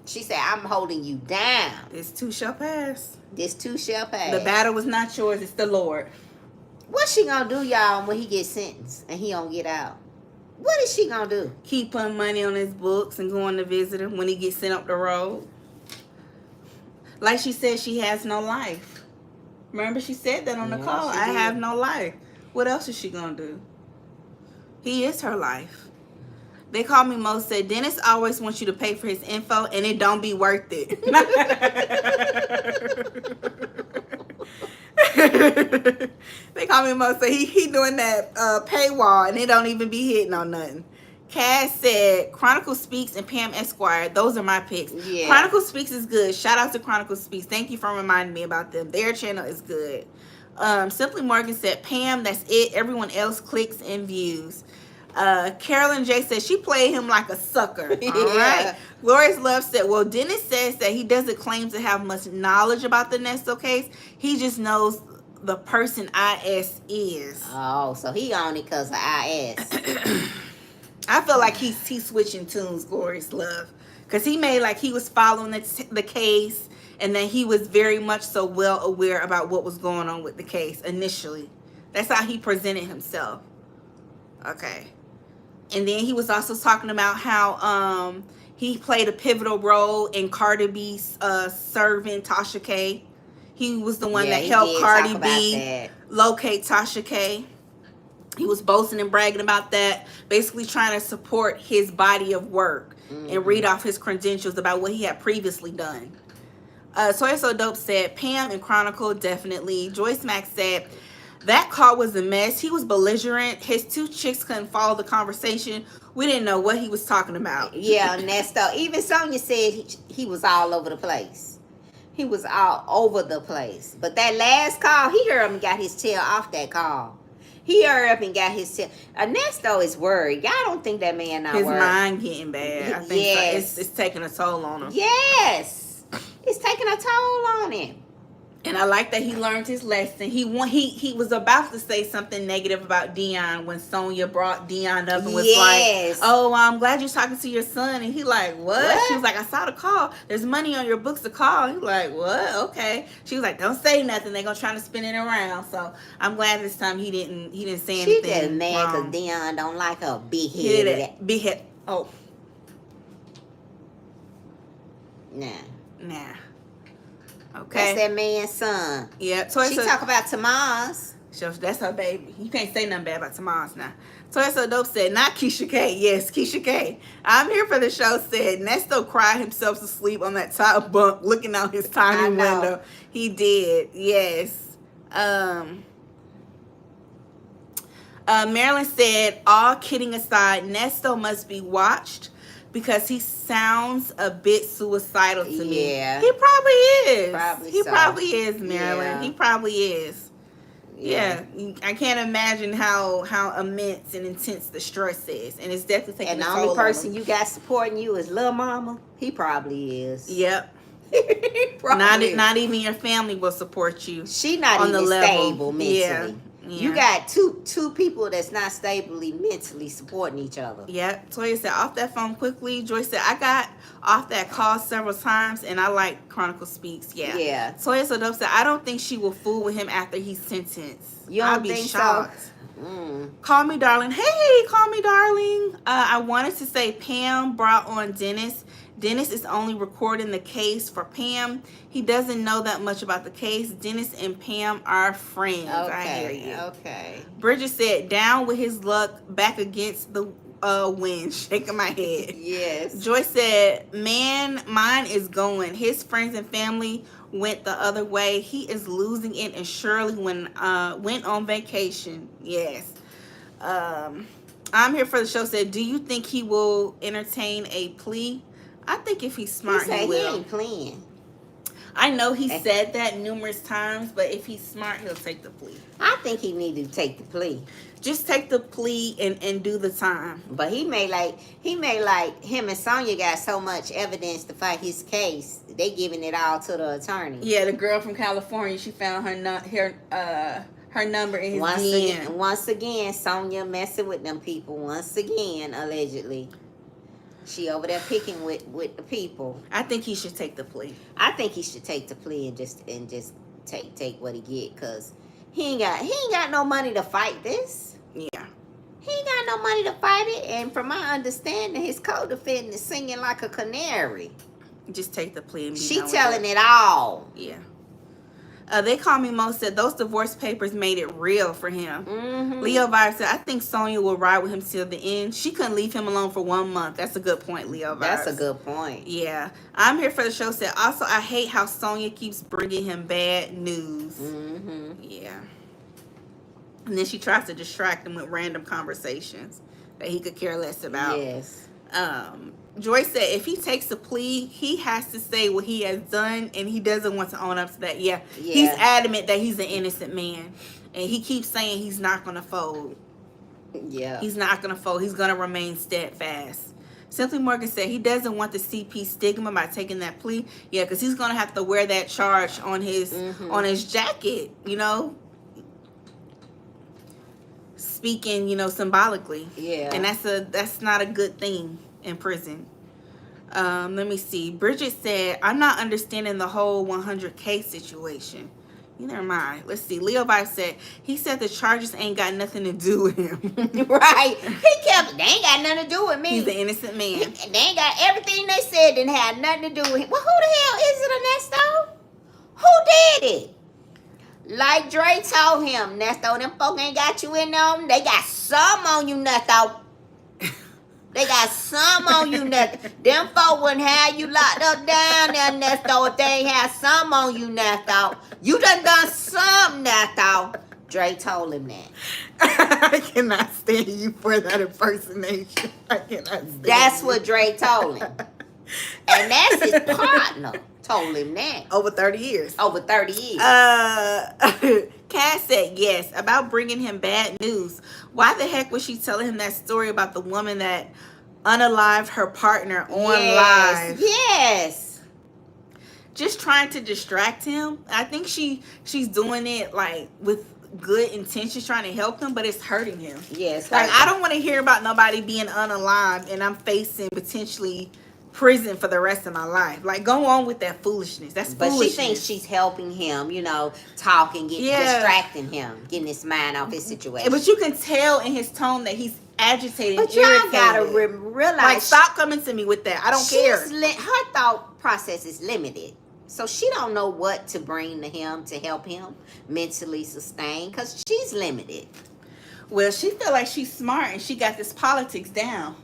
B: She said, I'm holding you down.
A: This too shall pass.
B: The
A: battle was not yours. It's the Lord.
B: What's she gonna do, y'all, when he gets sentenced and he don't get out? What is she gonna do?
A: Keep putting money on his books and going to visit him when he gets sent up the road. Like she said, she has no life. Remember she said that on the call. I have no life. What else is she gonna do? He is her life. They call me Mo said, Dennis always wants you to pay for his info and it don't be worth it. They call me Mo said he doing that paywall and it don't even be hitting on nothing. Cass said Chronicle Speaks and Pam Esquire. Those are my picks. Yeah. Chronicle Speaks is good. Shout out to Chronicle Speaks. Thank you for reminding me about them. Their channel is good. Simply Morgan said Pam, that's it. Everyone else clicks and views. Carolyn J said she played him like a sucker.
B: Yeah.
A: All right. Glorious Love said, well, Dennis says that he doesn't claim to have much knowledge about the Nesto case. He just knows the person IS is.
B: Oh, so he on it because of IS.
A: I feel like he's switching tunes, Glorious Love, because he made like he was following the case, and then he was very much so well aware about what was going on with the case initially. That's how he presented himself. Okay. And then he was also talking about how he played a pivotal role in Cardi B's serving Tasha K. He was the one that helped Cardi B locate Tasha K. He was boasting and bragging about that, basically trying to support his body of work and read off his credentials about what he had previously done. Toy So Dope said, Pam and Chronicle, definitely. Joyce Mack said, that call was a mess. He was belligerent. His two chicks couldn't follow the conversation. We didn't know what he was talking about.
B: Yeah, Nesto. Even Sonya said he was all over the place. He was all over the place. But that last call, he heard him and got his tail off that call. He hurried up and got his tail. Ernesto is worried. Y'all don't think that man not
A: his
B: worried.
A: His mind getting bad. I think yes. It's taking a toll on him.
B: Yes. It's taking a toll on him.
A: And I like that he learned his lesson. He was about to say something negative about Dion when Sonya brought Dion up and was like, "Oh, I'm glad you're talking to your son." And he like, "What?" She was like, "I saw the call. There's money on your books to call." He like, "What? Okay." She was like, "Don't say nothing. They're gonna try to spin it around." So I'm glad this time he didn't say anything.
B: She just mad because Dion don't like her big head.
A: Big head. Oh. Nah. Okay.
B: That's that man's son.
A: Yeah.
B: She talk about Tamaz.
A: That's her baby. You can't say nothing bad about Tamaz now. Toy So Dope said, not Keisha K. Yes, Keisha K. I'm here for the show said, Nesto cried himself to sleep on that top bunk looking out his tiny window. He did. Yes. Marilyn said, all kidding aside, Nesto must be watched because he sounds a bit suicidal to me.
B: Yeah.
A: He probably is.
B: Probably
A: is, Marilyn. Yeah. He probably is. Yeah. I can't imagine how immense and intense the stress is. And it's definitely taking a toll on him.
B: And the only person you got supporting you is Lil Mama. He probably is.
A: Yep. Not even your family will support you.
B: She not on even the stable mentally. Yeah. You got two people that's not stably mentally supporting each other.
A: Yep. Toya said, off that phone quickly. Joyce said, I got off that call several times and I like Chronicle Speaks. Yeah. Toya So Dope said, I don't think she will fool with him after he's sentenced.
B: I'll be shocked.
A: So? Call me darling. Hey, call me darling. I wanted to say Pam brought on Dennis. Dennis is only recording the case for Pam. He doesn't know that much about the case. Dennis and Pam are friends.
B: Okay,
A: I hear you.
B: Okay.
A: Bridget said, down with his luck, back against the wind. Shaking my head.
B: Yes.
A: Joyce said, man, mine is going. His friends and family went the other way. He is losing it, and Shirley went on vacation. Yes. I'm here for the show said, do you think he will entertain a plea? I think if he's smart, he will.
B: He ain't playing.
A: I know he said that numerous times, but if he's smart, he'll take the plea.
B: I think he need to take the plea.
A: Just take the plea and do the time.
B: But he may like him and Sonya got so much evidence to fight his case. They giving it all to the attorney.
A: Yeah, the girl from California, she found her number in his DM.
B: Once again, Sonya messing with them people. Once again, allegedly. She over there picking with the people.
A: I think he should take the plea.
B: I think he should take the plea and just take what he get, cause he ain't got no money to fight this.
A: Yeah.
B: He ain't got no money to fight it, and from my understanding, his co-defendant is singing like a canary.
A: Just take the plea and be
B: she telling it all.
A: Yeah. They Call Me Mo said those divorce papers made it real for him.
B: Mm-hmm.
A: Leo Virus said, I think Sonya will ride with him till the end. She couldn't leave him alone for 1 month. That's a good point, Leo Virus.
B: That's a good point.
A: Yeah. I'm here for the show said, also, I hate how Sonya keeps bringing him bad news.
B: Mm-hmm.
A: Yeah. And then she tries to distract him with random conversations that he could care less about.
B: Yes.
A: Joyce said if he takes a plea, he has to say what he has done, and he doesn't want to own up to that. Yeah. He's adamant that he's an innocent man, and he keeps saying he's not going to fold.
B: Yeah.
A: He's not going to fold. He's going to remain steadfast. Simply Morgan said he doesn't want the CP stigma by taking that plea. Yeah, because he's going to have to wear that charge on his jacket, you know. speaking, symbolically.
B: Yeah.
A: And that's not a good thing in prison. Let me see. Bridget said, I'm not understanding the whole 100K situation. Neither am I. Let's see. Leo Vibe said, he said the charges ain't got nothing to do with him.
B: Right. He kept, they ain't got nothing to do with me.
A: He's an innocent man.
B: They ain't got everything they said didn't have nothing to do with him. Well, who the hell is it, Ernesto? Who did it? Like Dre told him, Nesto, them folk ain't got you in them. They got some on you, Nesto. They got some on you, Nesto. Them folk wouldn't have you locked up down there, Nesto, if they ain't had some on you, Nesto. You done some, Nesto. Dre told him that.
A: I cannot stand you for that impersonation. I cannot stand
B: That's
A: you.
B: what Dre told him. And that's his partner. Told him that.
A: Over 30 years.
B: Over 30 years.
A: Cass said yes about bringing him bad news. Why the heck was she telling him that story about the woman that unalived her partner on live?
B: Yes.
A: Just trying to distract him. I think she's doing it like with good intentions, trying to help him, but it's hurting him.
B: Yes.
A: Like, I don't want to hear about nobody being unalived and I'm facing potentially prison for the rest of my life. Like, go on with that foolishness. That's
B: But
A: foolishness.
B: she thinks she's helping him, talking, distracting him, getting his mind off his situation.
A: But you can tell in his tone that he's agitated.
B: But
A: and
B: y'all
A: irritated.
B: gotta realize,
A: like, stop coming to me with that. I don't care.
B: Her thought process is limited, so she don't know what to bring to him to help him mentally sustain, because she's limited.
A: Well, she feel like she's smart and she got this politics down.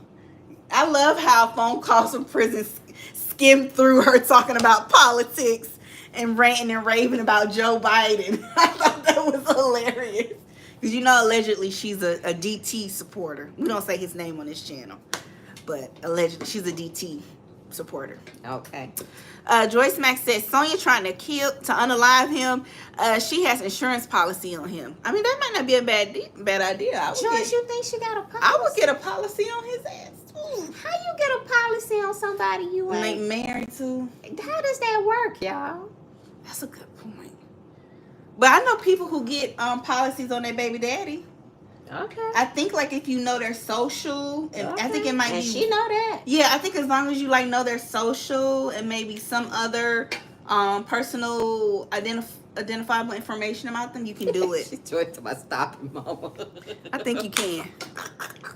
A: I love how phone calls from prison skimmed through her talking about politics and ranting and raving about Joe Biden. I thought that was hilarious. Because allegedly she's a DT supporter. We don't say his name on this channel. But allegedly she's a DT supporter.
B: Okay.
A: Joyce Max said Sonya trying to unalive him. She has insurance policy on him. I mean, that might not be a bad idea.
B: Joyce, you think she got a policy?
A: I would get a policy on his ass too.
B: How you get a policy on somebody you ain't
A: married to?
B: How does that work, y'all?
A: That's a good point. But I know people who get policies on their baby daddy.
B: Okay.
A: I think like if you know their social, and I think it might
B: and
A: be.
B: She know that.
A: Yeah, I think as long as you know their social and maybe some other personal identifiable information about them, you can do it.
B: She's trying to stop mama.
A: I think you can.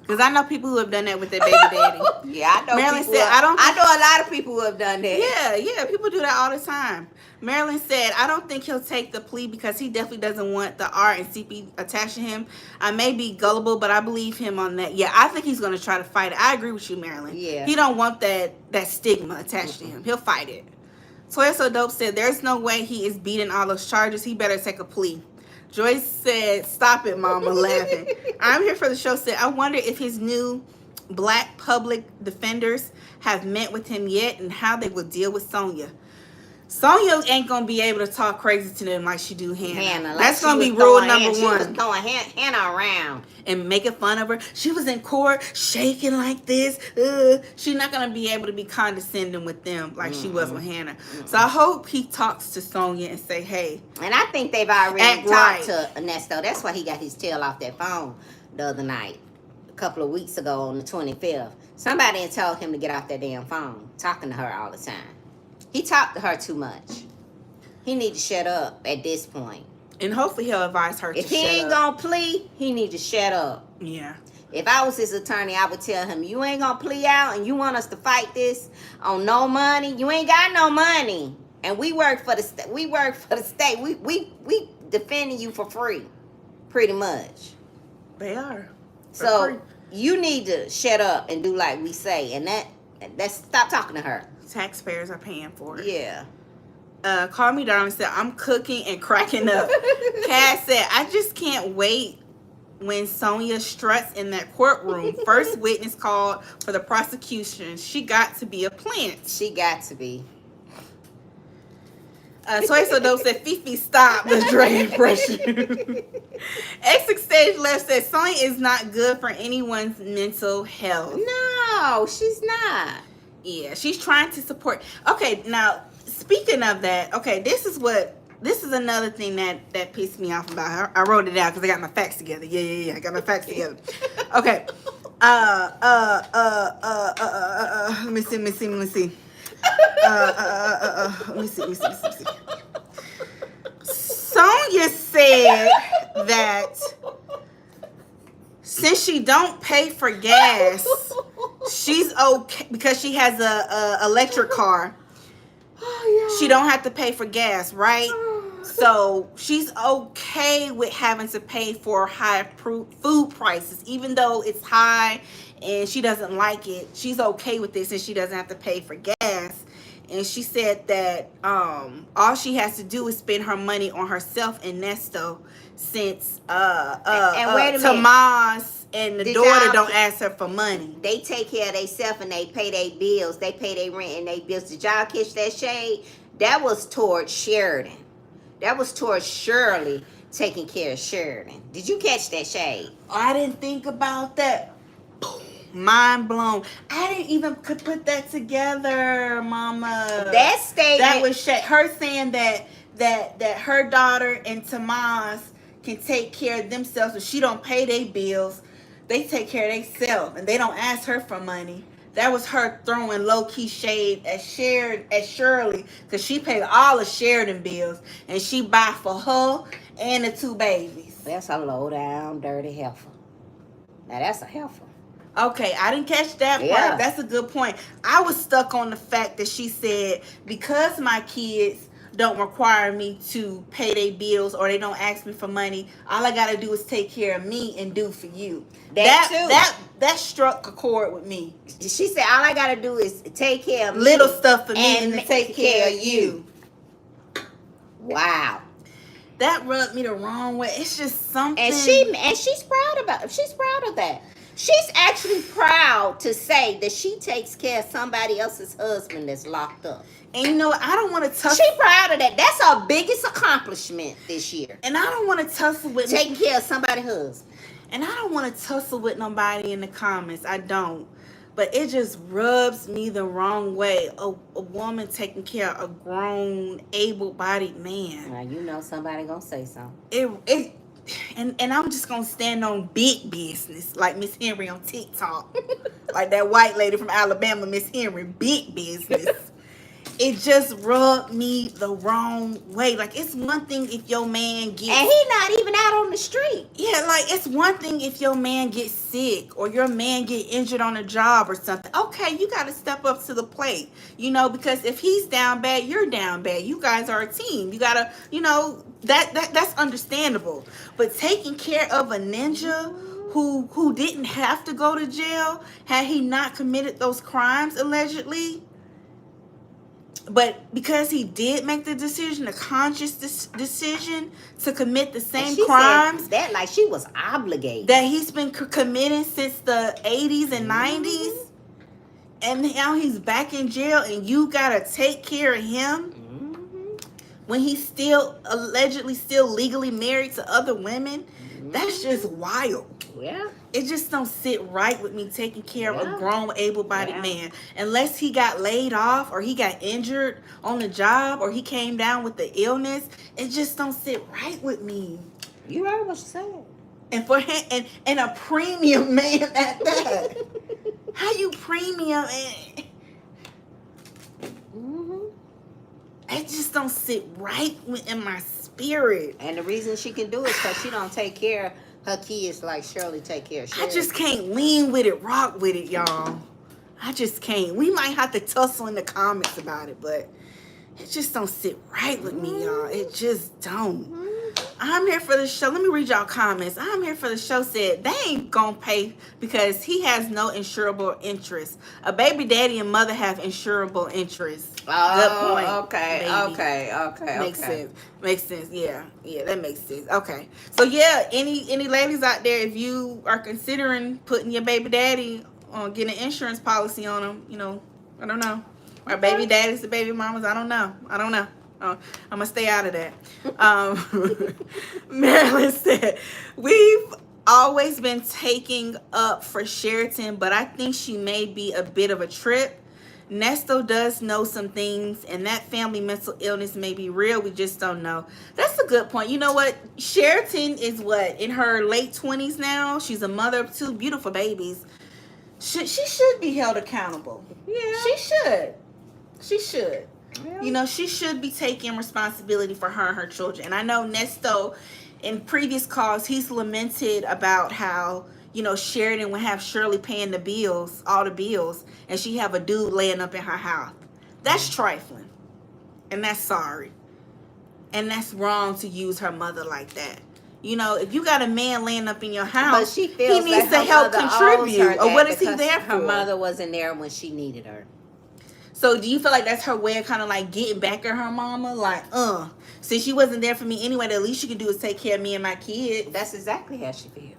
A: Because I know people who have done that with their baby daddy.
B: Yeah, I know.
A: Marilyn
B: people
A: said,
B: I know a lot of people who have done that.
A: Yeah, people do that all the time. Marilyn said, I don't think he'll take the plea because he definitely doesn't want the R and CP attached to him. I may be gullible, but I believe him on that. Yeah, I think he's going to try to fight it. I agree with you, Marilyn.
B: Yeah.
A: He don't want that stigma attached to him. He'll fight it. Toya So Dope said, there's no way he is beating all those charges. He better take a plea. Joyce said, stop it, mama, laughing. I'm here for the show said, I wonder if his new black public defenders have met with him yet and how they will deal with Sonya. Sonya ain't gonna be able to talk crazy to them like she do Hannah. That's gonna be rule number one.
B: She was throwing Hannah around
A: and making fun of her. She was in court shaking like this. She's not gonna be able to be condescending with them like she was with Hannah. So I hope he talks to Sonya and say, hey.
B: And I think they've already talked
A: right
B: to Ernesto. That's why he got his tail off that phone the other night, a couple of weeks ago on the 25th. Somebody had told him to get off that damn phone, talking to her all the time. He talked to her too much. He need to shut up at this point.
A: And hopefully he'll advise her to shut up.
B: If he ain't gonna plea, he need to shut up.
A: Yeah.
B: If I was his attorney, I would tell him, you ain't gonna plea out and you want us to fight this on no money. You ain't got no money. And we work for the state. We defending you for free. Pretty much.
A: They are.
B: So you need to shut up and do like we say. And that's stop talking to her.
A: Taxpayers are paying for it.
B: Yeah.
A: Call Me Darling said, I'm cooking and cracking up. Cass said, I just can't wait when Sonya struts in that courtroom. First witness called for the prosecution. She got to be a plant.
B: She got to be.
A: Soy So Dope said, Fifi, stop the Dre impression. Exit Stage Left said, Sonya is not good for anyone's mental health.
B: No, she's not.
A: Yeah, she's trying to support. Okay, now, speaking of that, okay, this is what this is another thing that pissed me off about her. I wrote it out because I got my facts together. Yeah. I got my facts together. Okay. Let me see. Let me see. Sonya said that since she don't pay for gas, she's okay because she has a electric car.
B: Oh, yeah.
A: She don't have to pay for gas, right? So she's okay with having to pay for high food prices, even though it's high and she doesn't like it. She's okay with this, and she doesn't have to pay for gas. And she said that all she has to do is spend her money on herself and Nesto, since
B: and wait a minute.
A: Tomas and the daughter don't ask her for money.
B: They take care of themselves and they pay their bills. They pay their rent and their bills. Did y'all catch that shade? That was towards Sheridan. That was towards Shirley taking care of Sheridan. Did you catch that shade?
A: I didn't think about that. Mind blown. I didn't even could put that together, Mama.
B: That statement.
A: That was her saying that her daughter and Tomas can take care of themselves, so she don't pay their bills. They take care of themselves, and they don't ask her for money. That was her throwing low-key shade at Shirley, because she paid all of Sheridan bills, and she buy for her and the two babies.
B: That's a low-down, dirty heifer. Now, that's a heifer.
A: Okay, I didn't catch that part.
B: Yeah.
A: That's a good point. I was stuck on the fact that she said, because my kids don't require me to pay their bills or they don't ask me for money, all I gotta do is take care of me and do for you. That struck a chord with me.
B: She said, all I gotta do is take care of
A: little
B: me
A: stuff for me and take care of you.
B: Wow.
A: That rubbed me the wrong way. It's just something.
B: And she's proud of that. She's actually proud to say that she takes care of somebody else's husband that's locked up.
A: And you know what? I don't want to tussle.
B: She's proud of that. That's her biggest accomplishment this year.
A: And I don't want to tussle with
B: taking care of somebody's husband.
A: And I don't want to tussle with nobody in the comments. I don't. But it just rubs me the wrong way. A woman taking care of a grown, able-bodied man.
B: Now you know somebody gonna say something.
A: And I'm just gonna stand on big business, like Miss Henry on TikTok. Like that white lady from Alabama, Miss Henry, big business. It just rubbed me the wrong way. Like, it's one thing if your man gets...
B: And he not even out on the street.
A: Yeah, like, it's one thing if your man gets sick or your man get injured on a job or something. Okay, you got to step up to the plate, you know, because if he's down bad, you're down bad. You guys are a team. You got to, you know, that's understandable. But taking care of a ninja who didn't have to go to jail had he not committed those crimes, allegedly... But because he did make the decision, a conscious decision to commit the same crimes
B: that like she was obligated,
A: that he's been committing since the 80s and 90s, and now he's back in jail, and you gotta take care of him when he's still allegedly still legally married to other women. That's just wild.
B: Yeah.
A: It just don't sit right with me taking care of a grown, able-bodied man. Unless he got laid off or he got injured on the job or he came down with the illness, it just don't sit right with me.
B: You heard what she said.
A: And for him, and a premium man at that. How you premium? It just don't sit right in my spirit.
B: And the reason she can do it is because she don't take care of her kids like Shirley take care of Shirley.
A: I just can't lean with it, rock with it, y'all. I just can't. We might have to tussle in the comments about it, but it just don't sit right with me, y'all. It just don't. I'm here for the show. Let me read y'all comments. I'm here for the show said they ain't gonna pay because he has no insurable interest. A baby daddy and mother have insurable interest.
B: Oh,
A: good point.
B: Okay.
A: Makes sense. Yeah, that makes sense. Okay. So yeah, any ladies out there, if you are considering putting your baby daddy on getting an insurance policy on him, you know, I don't know. Our baby daddies to baby mamas, I don't know. I'm gonna stay out of that. Marilyn said, we've always been taking up for Sheraton, but I think she may be a bit of a trip. Nesto does know some things, and that family mental illness may be real. We just don't know. That's a good point. You know what? Sheraton is what, in her late 20s now. She's a mother of 2 beautiful babies. She should be held accountable.
B: Yeah.
A: She should. She should.
B: Yeah.
A: You know, she should be taking responsibility for her and her children. And I know Nesto, in previous calls, he's lamented about how, you know, Sheridan would have Shirley paying the bills, all the bills, and she have a dude laying up in her house. That's trifling. And that's sorry. And that's wrong to use her mother like that. You know, if you got a man laying up in your house,
B: she feels
A: he needs
B: like
A: to
B: her
A: help
B: mother owes
A: contribute.
B: her
A: Or
B: that
A: what is he
B: because
A: there for?
B: Her mother wasn't there when she needed her.
A: So do you feel like that's her way of kind of like getting back at her mama? Like, since she wasn't there for me anyway, the least she could do is take care of me and my kids.
B: That's exactly how she feels.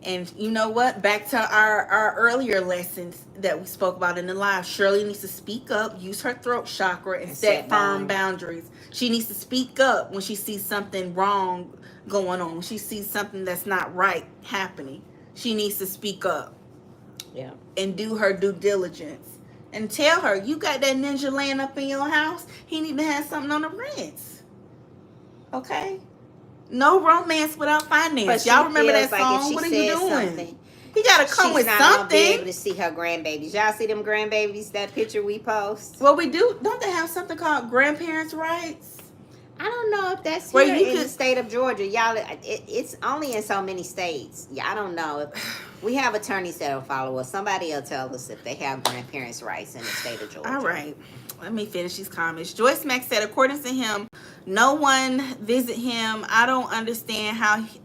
A: And you know what? Back to our earlier lessons that we spoke about in the live. Shirley needs to speak up, use her throat chakra, and set firm boundaries. She needs to speak up when she sees something wrong going on. When she sees something that's not right happening. She needs to speak up.
B: Yeah.
A: And do her due diligence. And tell her, you got that ninja laying up in your house. He need to have something on the rents. Okay? No romance without finance. Y'all remember that song? What are you doing? He got to come with something. She's not going to be
B: able to see her grandbabies. Y'all see them grandbabies, that picture we post?
A: Well, we do. Don't they have something called grandparents' rights?
B: I don't know if that's here in the state of Georgia. Y'all, it's only in so many states. Yeah, I don't know. We have attorneys that will follow us. Somebody will tell us if they have grandparents' rights in the state of Georgia.
A: All right. Let me finish these comments. Joyce Mack said, according to him, no one visit him. I don't understand how he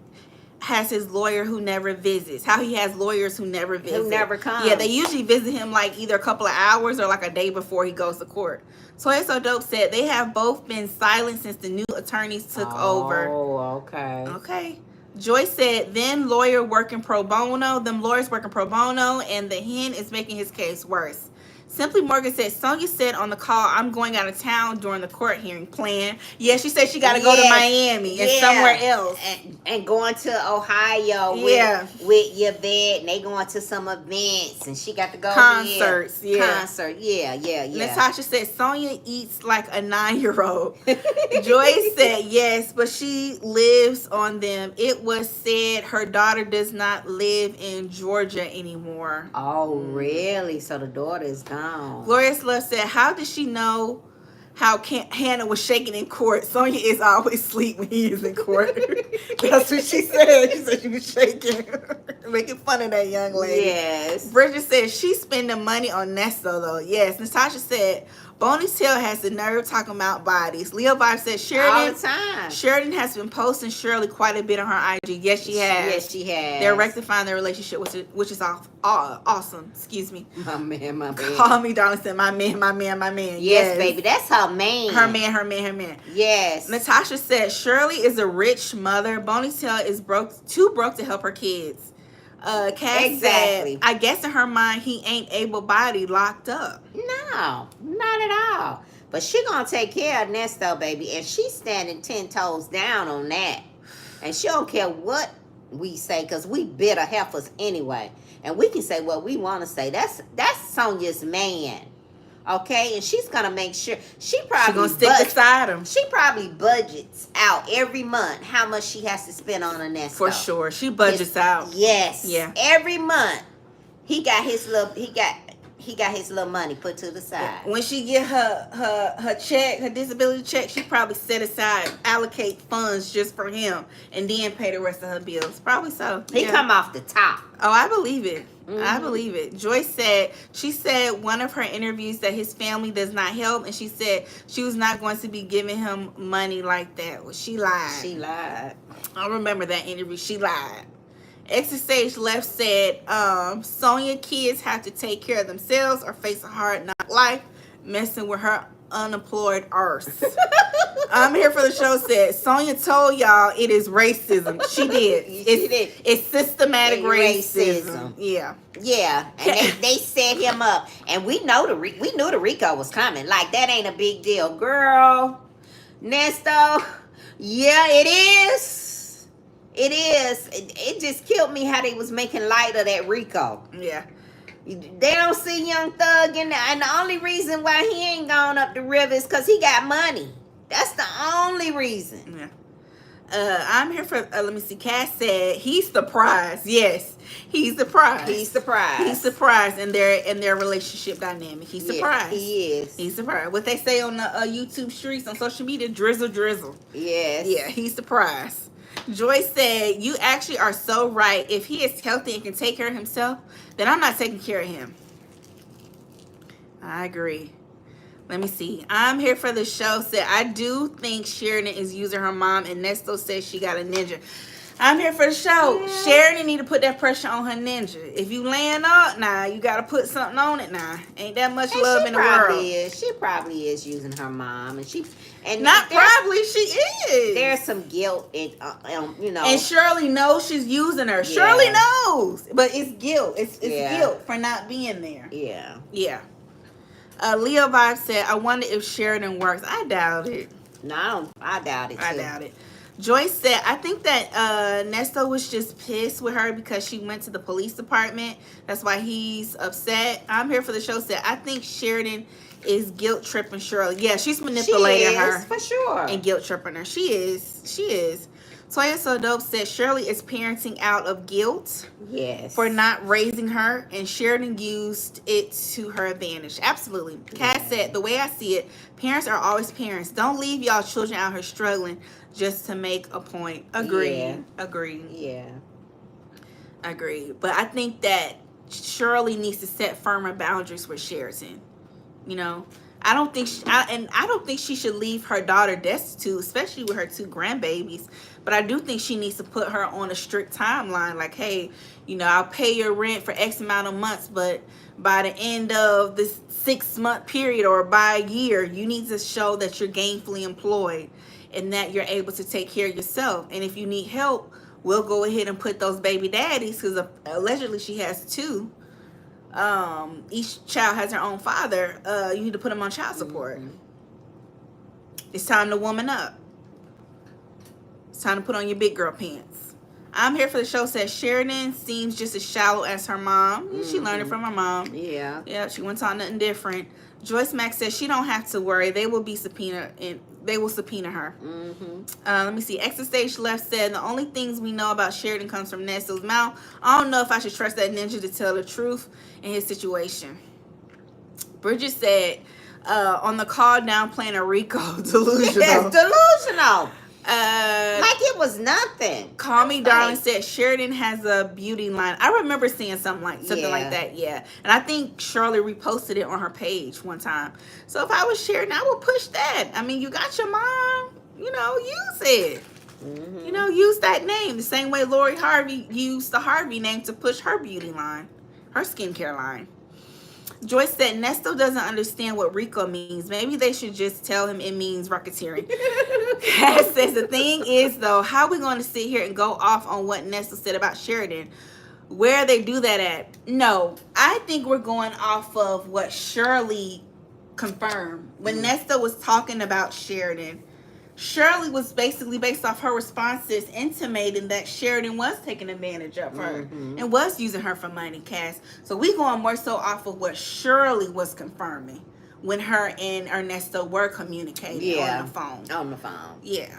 A: has his lawyer who never visits. How he has lawyers who never visit.
B: Who never come.
A: Yeah, they usually visit him like either a couple of hours or like a day before he goes to court. Toya So Dope said they have both been silent since the new attorneys took over.
B: Oh, okay.
A: Okay. Joyce said, then lawyer working pro bono. Them lawyers working pro bono, and the hen is making his case worse. Simply Morgan said, Sonya said on the call, I'm going out of town during the court hearing plan. Yeah, she said she got to go to Miami and somewhere else.
B: And going to Ohio with your vet, and they going to some events, and she got to go
A: concerts.
B: Concert. Yeah.
A: Natasha said, Sonya eats like a 9-year-old. Joyce said, yes, but she lives on them. It was said her daughter does not live in Georgia anymore.
B: Oh, really? So the daughter is gone.
A: Glorious Love said, how did she know how Hannah was shaking in court? Sonya is always asleep when he is in court. That's what she said. She said she was shaking. Making fun of that young lady.
B: Yes.
A: Bridget said, she's spending money on Nesto, though. Yes. Natasha said, Boney's tail has the nerve talking about bodies. Leo Vibe said,
B: all the time.
A: Sheridan has been posting Shirley quite a bit on her IG. Yes, she has.
B: Yes, she has.
A: They're rectifying their relationship, which is awesome. Excuse me.
B: My man.
A: Call me, darling. Said, my man.
B: Yes, baby. That's her man.
A: Her man.
B: Yes.
A: Natasha said, Shirley is a rich mother. Boney's tail is too broke to help her kids. Cass
B: exactly.
A: said, I guess in her mind, he ain't able-bodied, locked up.
B: No, not at all. But she gonna take care of Nesto, baby, and she's standing 10 toes down on that. And she don't care what we say, because we bitter heifers anyway. And we can say what we want to say. That's Sonya's man. Okay, and she's gonna make sure she gonna
A: stick beside him.
B: She probably budgets out every month how much she has to spend on a Nesto.
A: For sure, she budgets out.
B: Yes,
A: yeah.
B: Every month, he got his little money put to the side.
A: When she get her check, her disability check, she probably set aside, allocate funds just for him, and then pay the rest of her bills. Probably so.
B: He come off the top.
A: Oh, I believe it.
B: Mm-hmm.
A: I believe it. Joyce said, she said one of her interviews that his family does not help, and she said she was not going to be giving him money like that. Well, she lied.
B: She lied.
A: I remember that interview. She lied. Exit Stage Left said, Sonya kids have to take care of themselves or face a hard knock life messing with her unemployed arse. I'm here for the show said, Sonya told y'all it is racism. She did. It's systematic racism. Yeah.
B: Yeah. And they set him up. And we knew the Rico was coming. Like, that ain't a big deal. Girl, Nesto, yeah, it is. It is. It just killed me how they was making light of that Rico.
A: Yeah.
B: They don't see Young Thug in there. And the only reason why he ain't gone up the river is because he got money. That's the only reason.
A: Yeah. I'm here for, let me see, Cass said he's surprised. Yes, he's surprised.
B: He's surprised.
A: He's surprised in their relationship dynamic. He's surprised.
B: Yes, he is.
A: He's surprised. What they say on the YouTube streets, on social media, drizzle, drizzle.
B: Yes.
A: Yeah, he's surprised. Joyce said, you actually are so right. If he is healthy and can take care of himself, then I'm not taking care of him. I agree. Let me see. I'm here for the show. Said, I do think Sheridan is using her mom, and Nesto says she got a ninja. I'm here for the show. Yeah. Sheridan need to put that pressure on her ninja. If you laying up, you got to put something on it now. Ain't that much love in the world.
B: She probably is using her mom, and she
A: is.
B: There's some guilt in,
A: And Shirley knows she's using her. Yeah. Shirley knows, but it's guilt. It's guilt for not being there.
B: Yeah.
A: Yeah. Leo Vibe said, I wonder if Sheridan works. I doubt it.
B: No, I doubt it too.
A: I doubt it. Joyce said, I think that Nesto was just pissed with her because she went to the police department. That's why he's upset. I'm here for the show. Said, I think Sheridan is guilt tripping Shirley. Yeah, she's manipulating her.
B: For sure.
A: And guilt tripping her. She is. Toya So Dope said Shirley is parenting out of guilt.
B: Yes.
A: For not raising her, and Sheridan used it to her advantage. Absolutely. Cass said, the way I see it, parents are always parents. Don't leave y'all children out here struggling just to make a point. Agreed.
B: Yeah.
A: Agreed.
B: Yeah.
A: Agreed. But I think that Shirley needs to set firmer boundaries with Sheridan. You know, I don't think she should leave her daughter destitute, especially with her 2 grandbabies. But I do think she needs to put her on a strict timeline. Like, hey, I'll pay your rent for X amount of months, but by the end of this 6-month period or by a year, you need to show that you're gainfully employed and that you're able to take care of yourself. And if you need help, we'll go ahead and put those baby daddies, because allegedly she has 2. Each child has their own father. You need to put them on child support. Mm-hmm. It's time to woman up. It's time to put on your big girl pants. I'm here for the show. Says Sheridan seems just as shallow as her mom. Mm-hmm. She learned it from her mom.
B: Yeah.
A: Yeah, she went on nothing different. Joyce Mack says she don't have to worry. They will subpoena her.
B: Mm-hmm.
A: Let me see. Exit Stage Left said the only things we know about Sheridan comes from Nesto's mouth. I don't know if I should trust that ninja to tell the truth in his situation. Bridget said on the call downplaying a Rico delusional.
B: Yes, delusional.
A: Like
B: it was nothing.
A: Call Me Darling said Sheridan has a beauty line. I remember seeing something like that. Yeah, and I think Shirley reposted it on her page one time. So if I was Sheridan, I would push that. I mean, you got your mom. Use it. Mm-hmm. Use that name the same way Lori Harvey used the Harvey name to push her beauty line, her skincare line. Joyce said Nesto doesn't understand what RICO means. Maybe they should just tell him it means racketeering. Cass says the thing is, though, how are we going to sit here and go off on what Nesto said about Sheridan? Where they do that at? No, I think we're going off of what Shirley confirmed. When Nesto was talking about Sheridan, Shirley was basically, based off her responses, intimating that Sheridan was taking advantage of her and was using her for money, Cass. So we going more so off of what Shirley was confirming when her and Ernesto were communicating on the phone.
B: On the phone.
A: Yeah.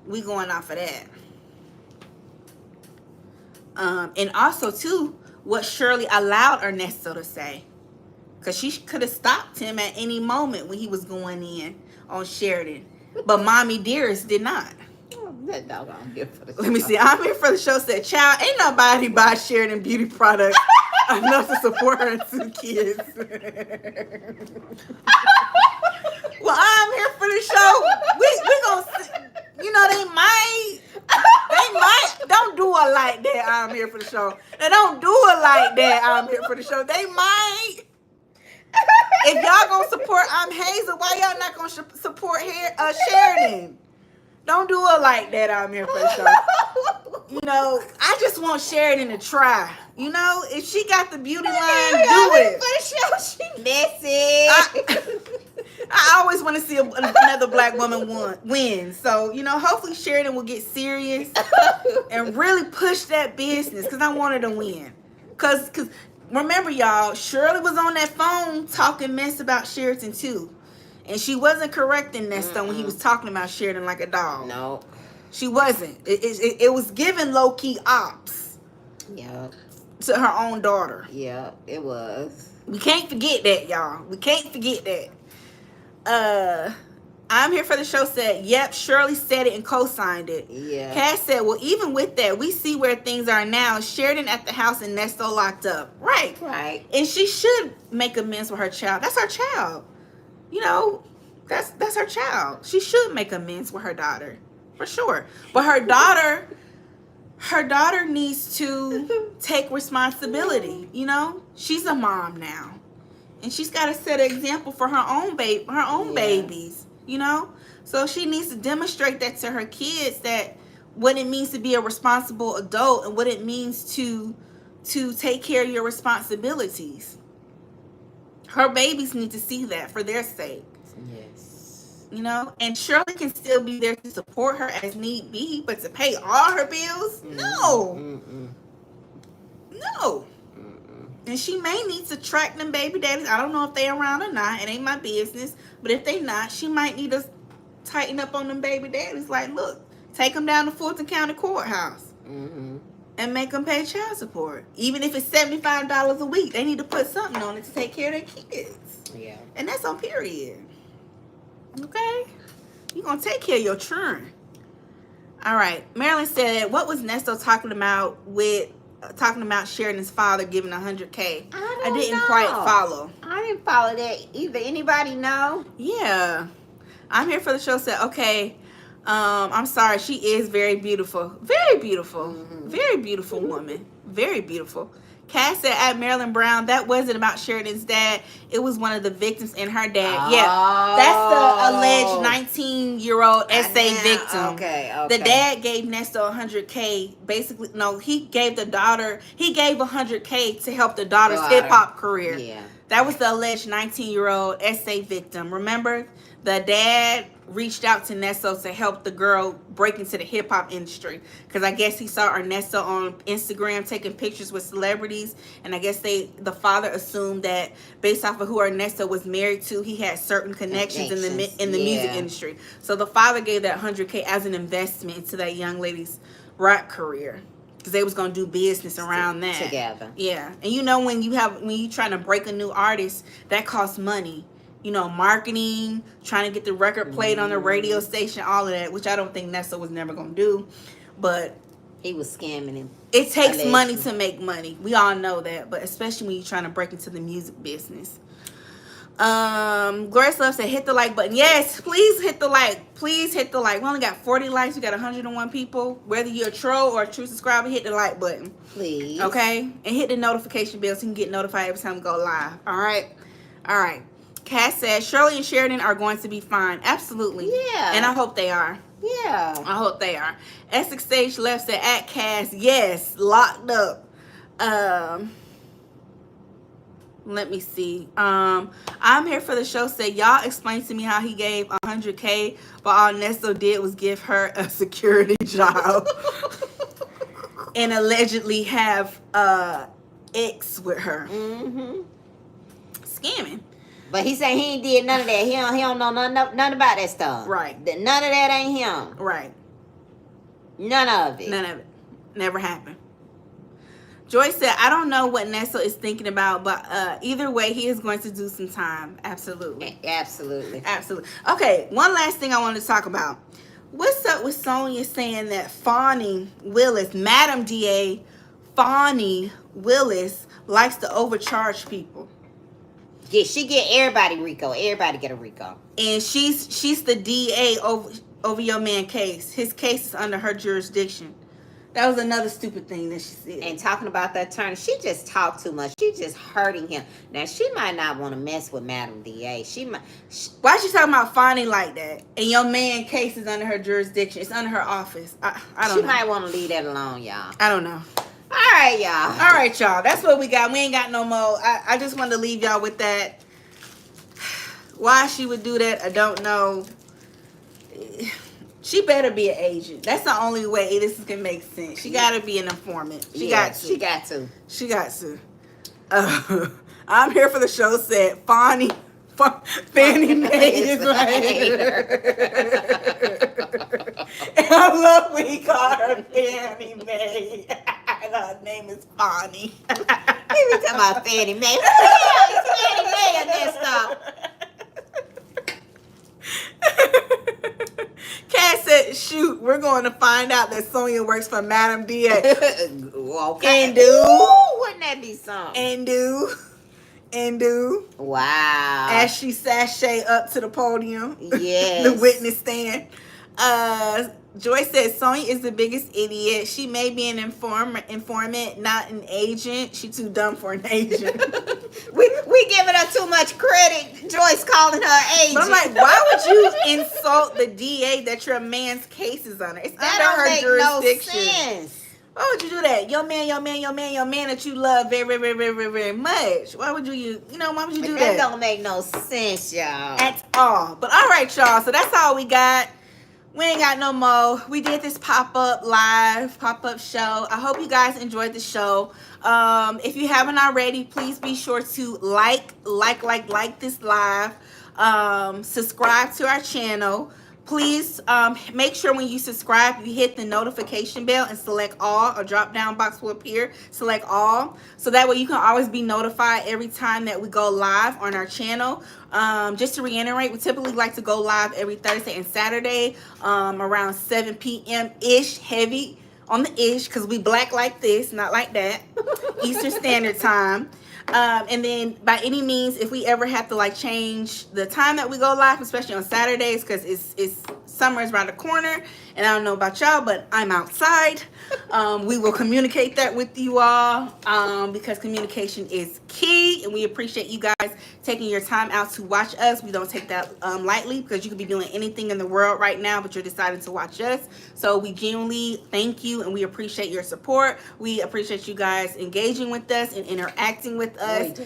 A: We going off of that. And also, too, what Shirley allowed Ernesto to say. Because she could have stopped him at any moment when he was going in on Sheridan. But Mommy Dearest did not.
B: Oh, that dog I'm here for the show.
A: Let me see. I'm here for the show. Said, child, ain't nobody buy Sheridan beauty products enough to support her 2 kids. Well, I'm here for the show. We gonna, they might. Don't do it like that. I'm here for the show. They don't do it like that. I'm here for the show. They might. If y'all gonna support Hazel, why y'all not gonna support Sheridan? Don't do it like that. I'm here for the show. I just want Sheridan to try. If she got the beauty line, do it.
B: For the show, she messy.
A: I always want to see another black woman win. So, hopefully Sheridan will get serious and really push that business, because I want her to win. Because remember, y'all, Shirley was on that phone talking mess about Sheridan too. And she wasn't correcting Nesto when he was talking about Sheridan like a dog.
B: No.
A: She wasn't. It was giving low-key ops.
B: Yep.
A: To her own daughter.
B: Yep, it was.
A: We can't forget that, y'all. We can't forget that. I'm Here for the Show said, yep, Shirley said it and co-signed it.
B: Yeah.
A: Cass said, well, even with that, we see where things are now. Sheridan at the house and Nesto locked up. Right.
B: Right.
A: And she should make amends with her child. That's her child. You know, that's her child. She should make amends with her daughter. For sure. But her daughter needs to take responsibility, you know? She's a mom now. And she's got to set an example for her own babies, you know? So she needs to demonstrate that to her kids, that what it means to be a responsible adult and what it means to take care of your responsibilities. Her babies need to see that for their sake.
B: Yes.
A: You know, and Shirley can still be there to support her as need be, but to pay all her bills, no. No. And she may need to track them baby daddies. I don't know if they around or not. It ain't my business. But if they not, she might need to tighten up on them baby daddies. Like, look, take them down to Fulton County Courthouse and make them pay child support. Even if it's $75 a week, they need to put something on it to take care of their kids.
B: Yeah.
A: And that's on period. Okay? You're going to take care of your children. All right. Marilyn said, what was Nesto talking about Sheridan's father giving $100K? I didn't quite follow.
B: I didn't follow that either. Anybody know?
A: Yeah. I'm Here for the Show said, okay, I'm sorry. She is very beautiful. Very beautiful. Very beautiful woman. Very beautiful. Cass said at Marilyn Brown, that wasn't about Sheridan's dad. It was one of the victims and her dad. Yeah. That's the alleged 19-year-old SA victim.
B: Okay.
A: The dad gave Nesto $100K. Basically, no, he gave $100K to help the daughter's hip-hop career. Yeah. That was the alleged 19-year-old SA victim. Remember? The dad reached out to Nesto to help the girl break into the hip-hop industry. Because I guess he saw Ernesto on Instagram taking pictures with celebrities. And I guess the father assumed that based off of who Ernesto was married to, he had certain connections in the music industry. So the father gave that $100K as an investment into that young lady's rap career. Because they was going to do business around that.
B: Together.
A: Yeah. And you know when you trying to break a new artist, that costs money. You know, marketing, trying to get the record played on the radio station, all of that, which I don't think Nesto was never going to do. But
B: he was scamming him.
A: It takes money to make money. We all know that. But especially when you're trying to break into the music business. Glorious Love said, hit the like button. Yes, please hit the like. Please hit the like. We only got 40 likes. We got 101 people. Whether you're a troll or a true subscriber, hit the like button.
B: Please.
A: Okay? And hit the notification bell so you can get notified every time we go live. All right? All right. Cass said, Shirley and Sheridan are going to be fine. Absolutely.
B: Yeah.
A: And I hope they are.
B: Yeah.
A: I hope they are. Essex Stage Left said, at Cass, yes, locked up. Let me see. I'm Here for the Show said, y'all explain to me how he gave $100K, but all Nesto did was give her a security job and allegedly have ex with her. Scamming.
B: But he said he ain't did none of that. He don't know none about that stuff.
A: Right.
B: None of that ain't him.
A: Right.
B: None of it.
A: None of it. Never happened. Joyce said, I don't know what Nesto is thinking about, but either way, he is going to do some time. Absolutely.
B: Absolutely.
A: Absolutely. Okay, one last thing I wanted to talk about. What's up with Sonya saying that Fawny Willis, Madam DA Fawny Willis, likes to overcharge people?
B: Yeah, she get everybody RICO. Everybody get a RICO.
A: And she's the DA over your man case. His case is under her jurisdiction. That was another stupid thing that she said.
B: And talking about that attorney, she just talked too much. She just hurting him. Now, she might not want to mess with Madam DA.
A: Why is she talking about Fawny like that? And your man case is under her jurisdiction. It's under her office. I don't know.
B: She might want to leave that alone, y'all.
A: I don't know.
B: All right, y'all.
A: All right, y'all. That's what we got. We ain't got no more. I just wanted to leave y'all with that. Why she would do that, I don't know. She better be an agent. That's the only way this is gonna make sense. She gotta be an informant. She got to.
B: She got to.
A: She got to. I'm here for the show said Fannie Mae is right. And I love when he called her Fannie Mae. And her name is Fannie.
B: We be talking about Fannie Mae. Who the hell is Fannie Mae in this stuff?
A: Kat said, shoot, we're going to find out that Sonya works for Madame D.A.
B: Okay.
A: And do.
B: Ooh, wouldn't that be something?
A: And do.
B: Wow.
A: As she sashay up to the podium.
B: Yes.
A: The witness stand. Joyce says Sonya is the biggest idiot. She may be an informant, not an agent. She too dumb for an agent.
B: we giving her too much credit. Joyce calling her agent.
A: But I'm like, why would you insult the DA that your man's case is under? It's
B: that
A: under
B: don't
A: her
B: make
A: jurisdiction.
B: no sense.
A: Why would you do that? Your man that you love very, very, very, very, very much. Why would you why would you do that?
B: That don't make no sense, y'all.
A: At all. But all right, y'all. So that's all we got. We ain't got no more. We did this pop-up show. I hope you guys enjoyed the show. If you haven't already, please be sure to like this live. Subscribe to our channel. Please make sure when you subscribe, you hit the notification bell and select all. A drop-down box will appear. Select all. So that way you can always be notified every time that we go live on our channel. Just to reiterate, we typically like to go live every Thursday and Saturday around 7 p.m.-ish, heavy on the ish, because we black like this, not like that, Eastern Standard Time. And then by any means, if we ever have to like change the time that we go live, especially on Saturdays, because it's summer is around the corner, and I don't know about y'all, but I'm outside. We will communicate that with you all because communication is key, and we appreciate you guys taking your time out to watch us. We don't take that lightly, because you could be doing anything in the world right now, but you're deciding to watch us. So we genuinely thank you, and we appreciate your support. We appreciate you guys engaging with us and interacting with us.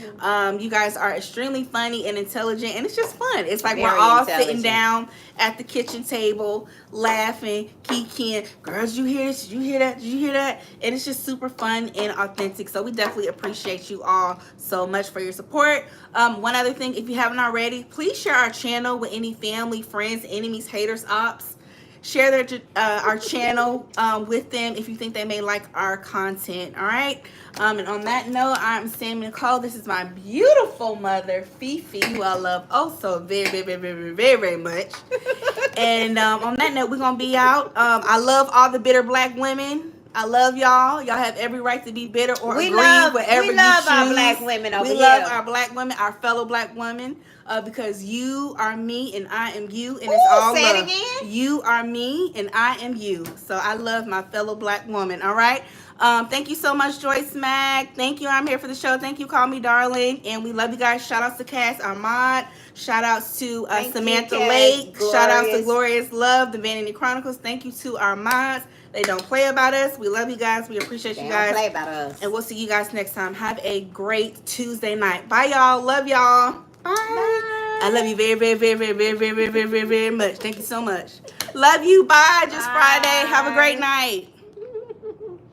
A: You guys are extremely funny and intelligent, and it's just fun. It's like we're all sitting down at the kitchen table laughing, kikiing. Girls, did you hear this? Did you hear that? Did you hear that? And it's just super fun and authentic. So we definitely appreciate you all so much for your support. One other thing, if you haven't already, please share our channel with any family, friends, enemies, haters, ops. Share our channel with them if you think they may like our content. All right. And on that note, I'm Sammy Nicole. This is my beautiful mother, Fifi, who I love oh so very, very, very, very, very, very much. And on that note, we're gonna be out. I love all the bitter black women. I love y'all. Y'all have every right to be bitter or agree, whatever you choose.
B: We love our black women over here.
A: We love our black women, our fellow black women. Because you are me and I am you, and it's all
B: say
A: love.
B: It again.
A: You are me and I am you. So I love my fellow black woman. All right. Thank you so much, Joyce Mack. Thank you. I'm here for the show. Thank you. Call me darling. And we love you guys. Shout outs to Cass Ahmad. Shout outs to Samantha Lake. Shout outs to Glorious Love, the Vanity Chronicles. Thank you to our mods. They don't play about us. We love you guys. We appreciate you guys.
B: Don't play about us.
A: And we'll see you guys next time. Have a great Tuesday night. Bye, y'all. Love y'all. Bye. I love you very, very, very, very, very, very, very, very, very much. Thank you so much. Love you. Bye. Just Friday. Have a great night.